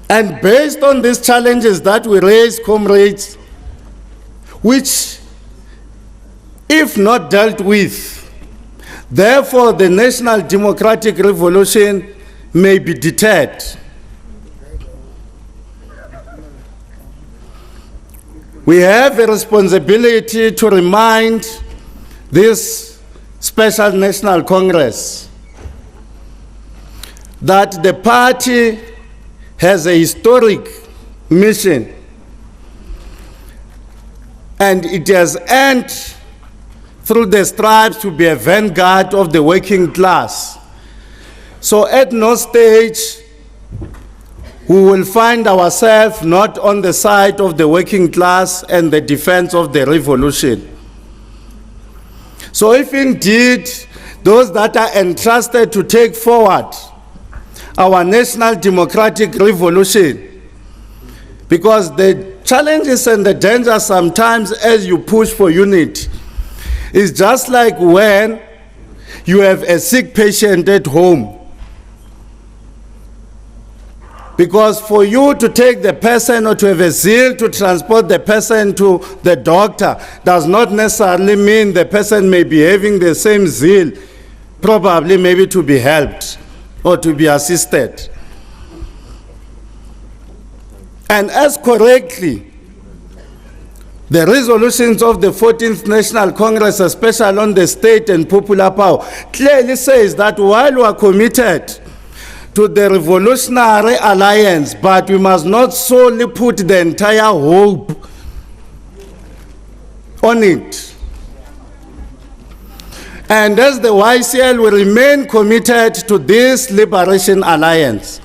And based on these challenges that we raise, comrades, which if not dealt with, therefore the national democratic revolution may be deterred. We have a responsibility to remind this Special National Congress that the party has a historic mission. And it has earned through the stripes to be a vanguard of the working class. So at no stage we will find ourselves not on the side of the working class and the defense of the revolution. So if indeed those that are entrusted to take forward our national democratic revolution, because the challenges and the dangers sometimes as you push for unity is just like when you have a sick patient at home. Because for you to take the person or to have a zeal to transport the person to the doctor does not necessarily mean the person may be having the same zeal, probably maybe to be helped or to be assisted. And as correctly, the resolutions of the 14th National Congress, especially on the state and popular power, clearly says that while we are committed to the revolutionary alliance, but we must not solely put the entire hope on it. And as the YCL will remain committed to this liberation alliance,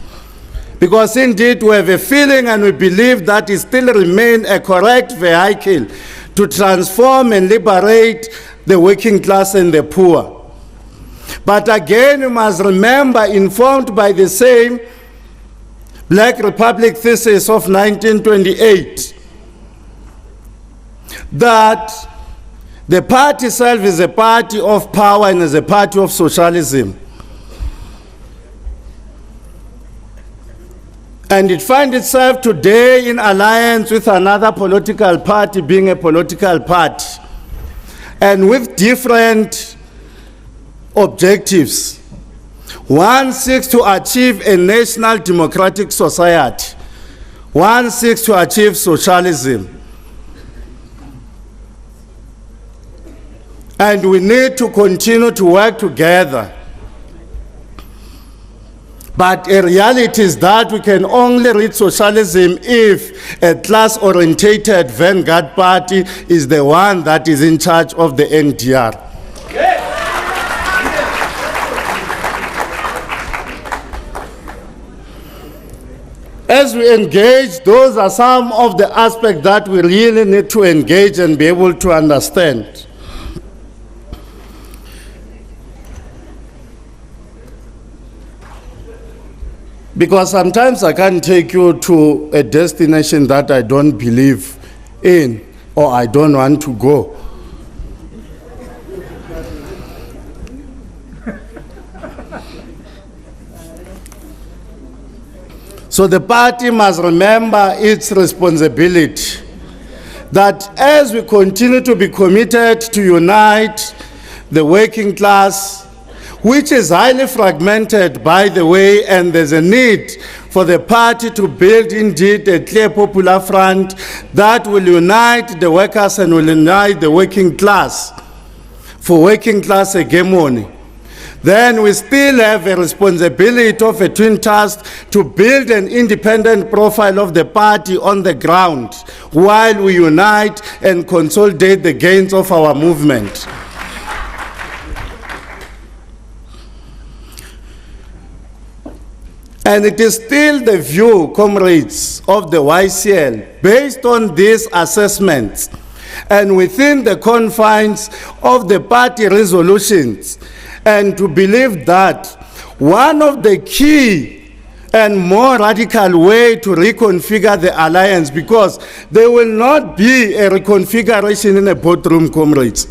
because indeed we have a feeling and we believe that it still remains a correct vehicle to transform and liberate the working class and the poor. But again, you must remember, informed by the same Black Republic thesis of 1928, that the party itself is a party of power and is a party of socialism. And it finds itself today in alliance with another political party, being a political party, and with different objectives. One seeks to achieve a national democratic society. One seeks to achieve socialism. And we need to continue to work together. But a reality is that we can only reach socialism if a class-orientated vanguard party is the one that is in charge of the NDR. As we engage, those are some of the aspects that we really need to engage and be able to understand. Because sometimes I can't take you to a destination that I don't believe in or I don't want to go. So the party must remember its responsibility, that as we continue to be committed to unite the working class, which is highly fragmented, by the way, and there's a need for the party to build indeed a clear popular front that will unite the workers and will unite the working class for working class hegemony. Then we still have a responsibility of a twin task to build an independent profile of the party on the ground while we unite and consolidate the gains of our movement. And it is still the view, comrades, of the YCL, based on these assessments and within the confines of the party resolutions, and to believe that one of the key and more radical way to reconfigure the alliance, because there will not be a reconfiguration in a boardroom, comrades.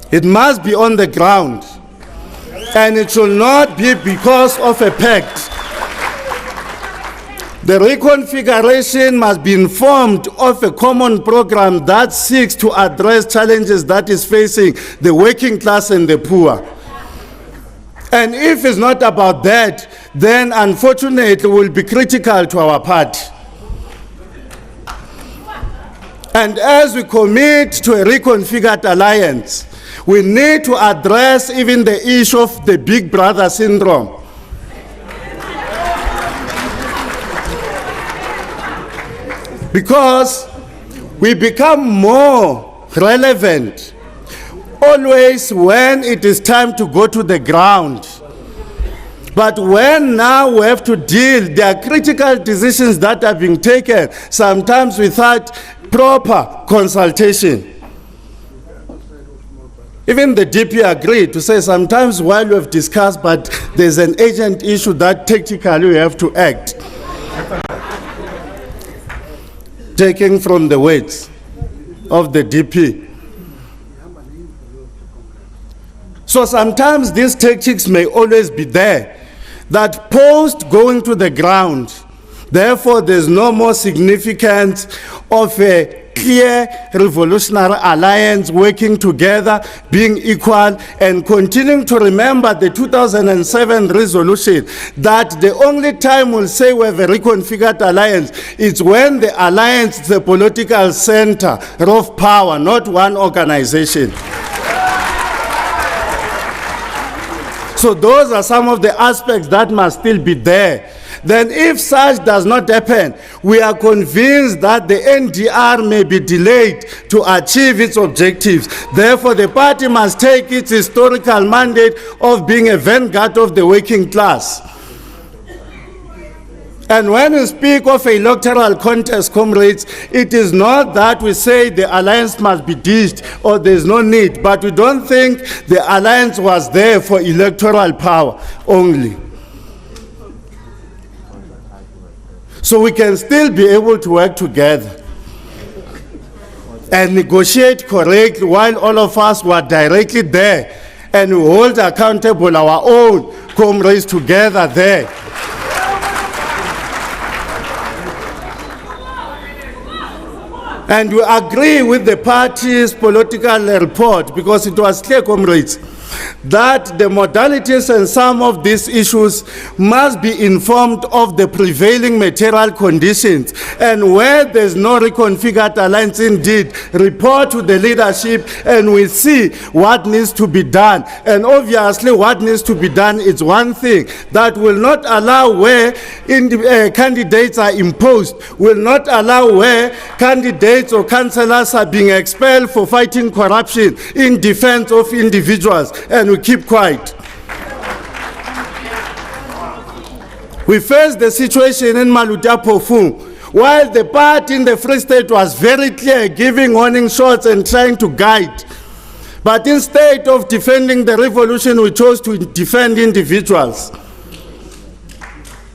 It must be on the ground. And it should not be because of a pact. The reconfiguration must be informed of a common program that seeks to address challenges that is facing the working class and the poor. And if it's not about that, then unfortunately it will be critical to our party. And as we commit to a reconfigured alliance, we need to address even the issue of the big brother syndrome. Because We become more relevant always when it is time to go to the ground. But when now we have to deal, there are critical decisions that are being taken, sometimes without proper consultation. Even the DP agreed to say sometimes while we have discussed, but there's an urgent issue that tactically we have to act. Taking from the words of the DP. So sometimes these tactics may always be there, that post going to the ground, therefore there's no more significance of a clear revolutionary alliance working together, being equal, and continuing to remember the 2007 resolution that the only time we'll say we have a reconfigured alliance is when the alliance is the political center of power, not one organization. So those are some of the aspects that must still be there. Then if such does not happen, we are convinced that the NDR may be delayed to achieve its objectives. Therefore, the party must take its historical mandate of being a vanguard of the working class. And when we speak of a electoral contest, comrades, it is not that we say the alliance must be ditched or there's no need, but we don't think the alliance was there for electoral power only. So we can still be able to work together and negotiate correctly while all of us were directly there, and we hold accountable our own comrades together there. And we agree with the party's political report, because it was clear, comrades, that the modalities and some of these issues must be informed of the prevailing material conditions. And where there's no reconfigured alliance, indeed, report to the leadership and we see what needs to be done. And obviously what needs to be done is one thing, that will not allow where candidates are imposed, will not allow where candidates or councillors are being expelled for fighting corruption in defense of individuals, and we keep quiet. We faced the situation in Maluta-Pofung, while the party in the Free State was very clear, giving warning shots and trying to guide. But instead of defending the revolution, we chose to defend individuals.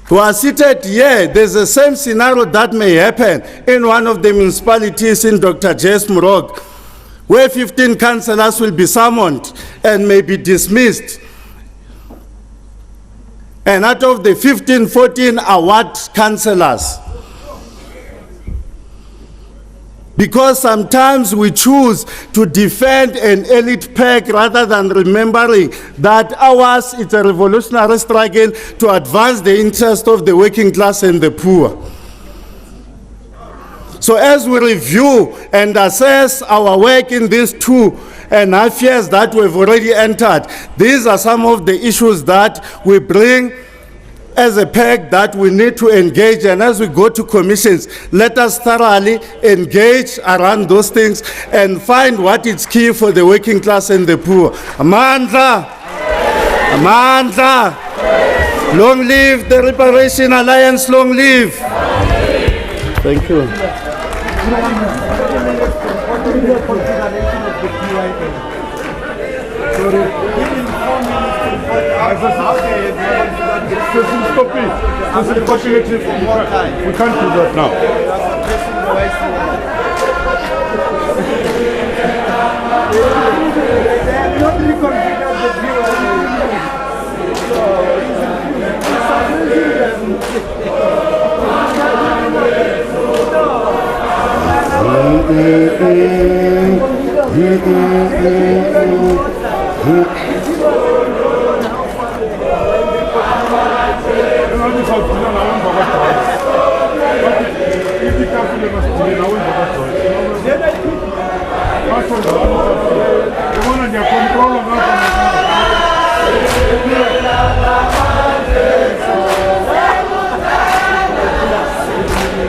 We are seated here. There's the same scenario that may happen in one of the municipalities in Dr. J.S. Murog, where 15 councillors will be summoned and may be dismissed. And out of the 15, 14 are what councillors? Because sometimes we choose to defend an elite pack rather than remembering that ours is a revolutionary struggle to advance the interest of the working class and the poor. So as we review and assess our work in these 2.5 years that we've already entered, these are some of the issues that we bring as a pack that we need to engage. And as we go to commissions, let us thoroughly engage around those things and find what is key for the working class and the poor. Amandla! Amandla! Long live the Reparation Alliance, long live! Thank you. We can't do that now.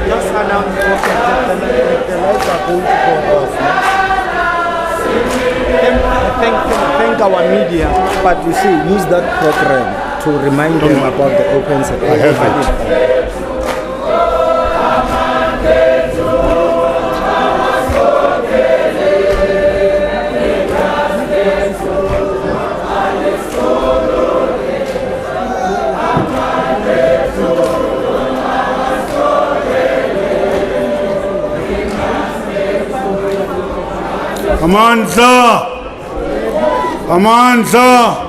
Just announce the lights are going. But you see, use that program to remind them about the open SACP. I have it. Amandla.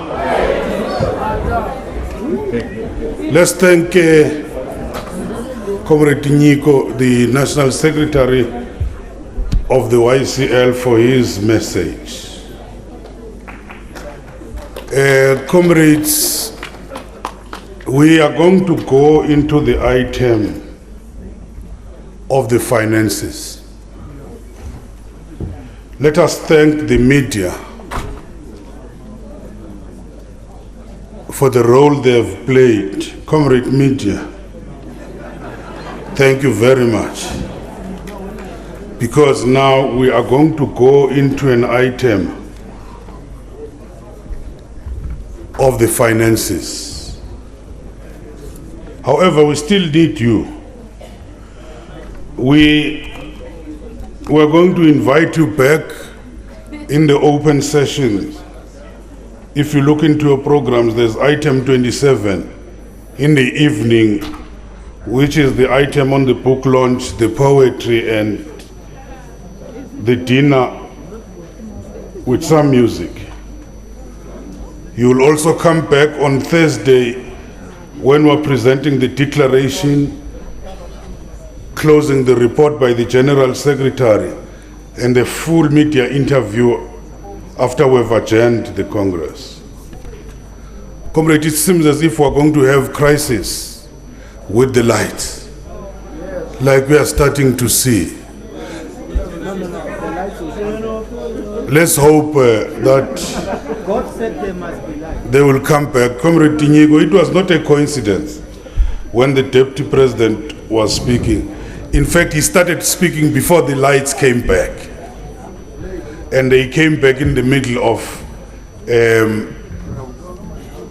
Let's thank Comrade Nyiko, the National Secretary of the YCL, for his message. Comrades, we are going to go into the item of the finances. Let us thank the media for the role they have played. Comrade Media, thank you very much. Because now we are going to go into an item of the finances. However, we still need you. We're going to invite you back in the open sessions. If you look into your programs, there's item 27 in the evening, which is the item on the book launch, the poetry, and the dinner with some music. You will also come back on Thursday when we're presenting the declaration, closing the report by the General Secretary, and the full media interview after we've adjourned the Congress. Comrade, it seems as if we're going to have crisis with the lights, like we are starting to see. Let's hope that God said there must be light. they will come back. Comrade Nyiko, it was not a coincidence when the Deputy President was speaking. In fact, he started speaking before the lights came back. And they came back in the middle of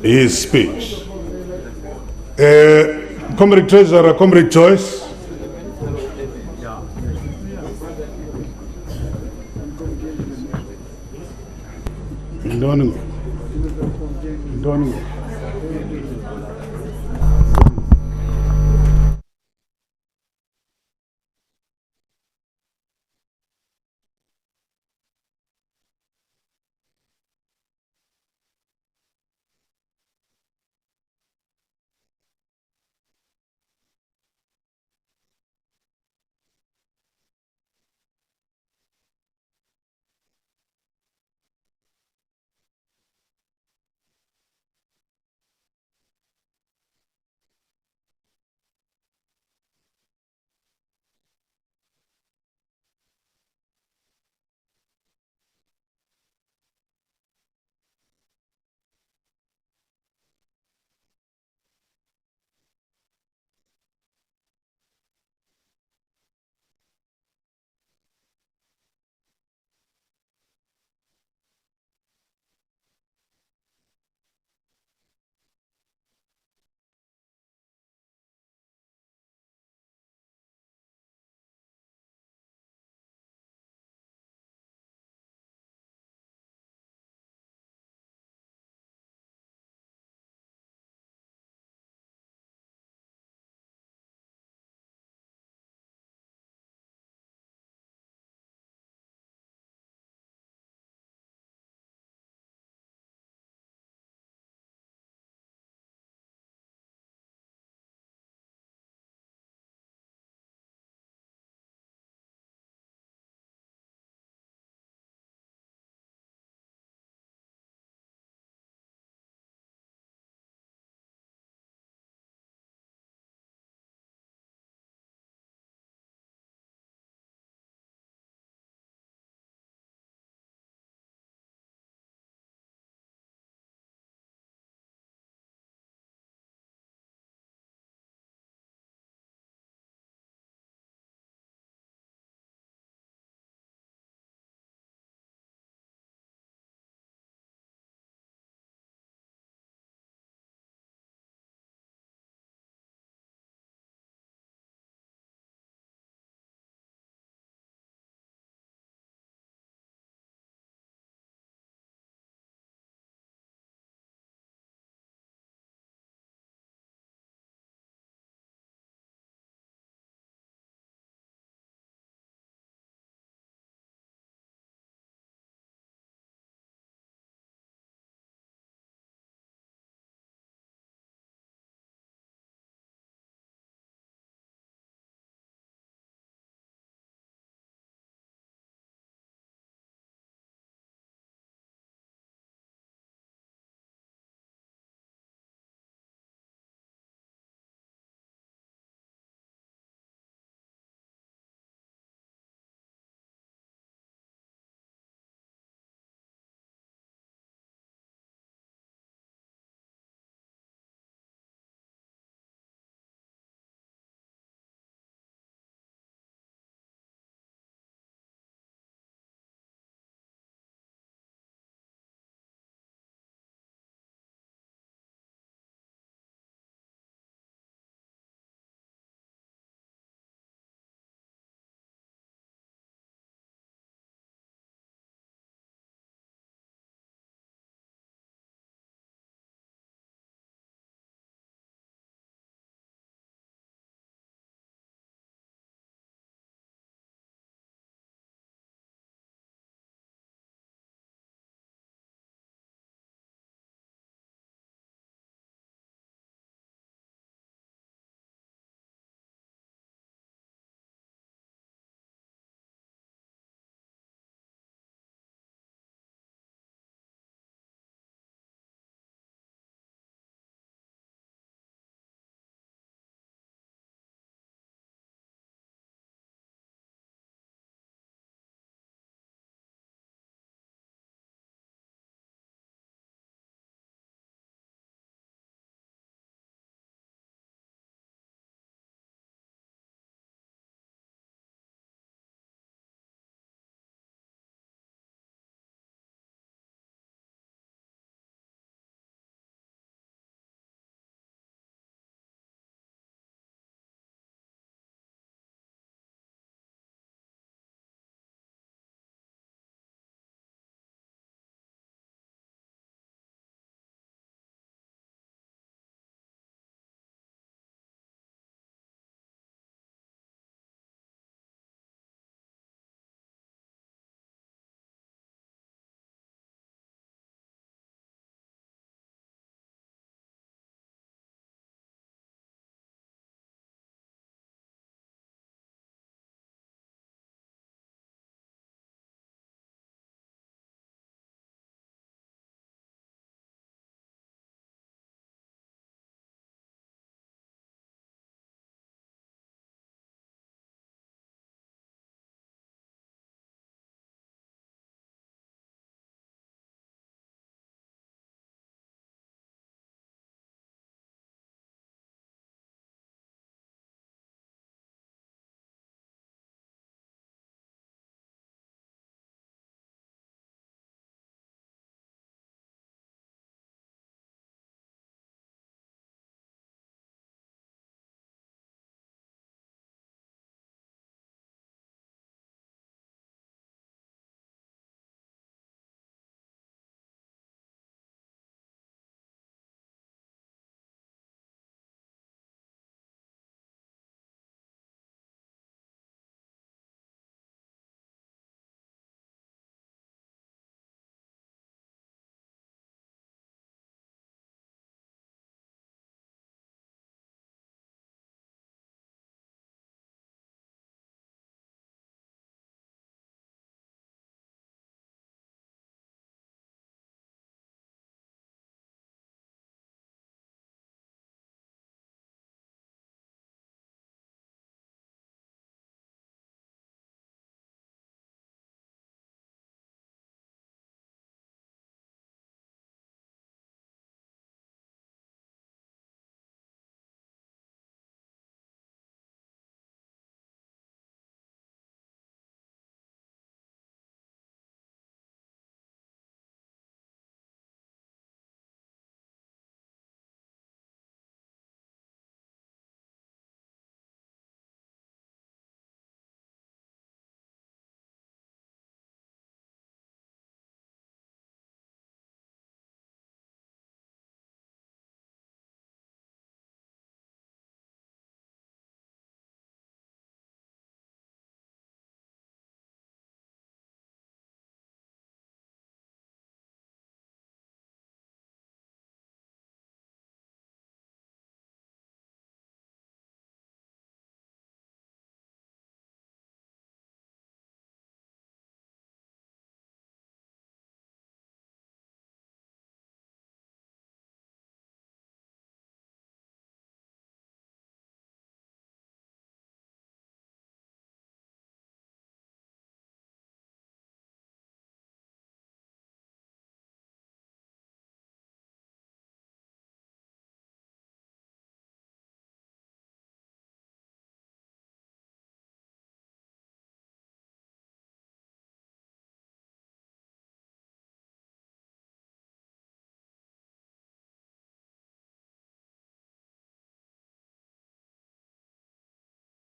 his speech. Comrade Treasurer, Comrade Joyce. Don't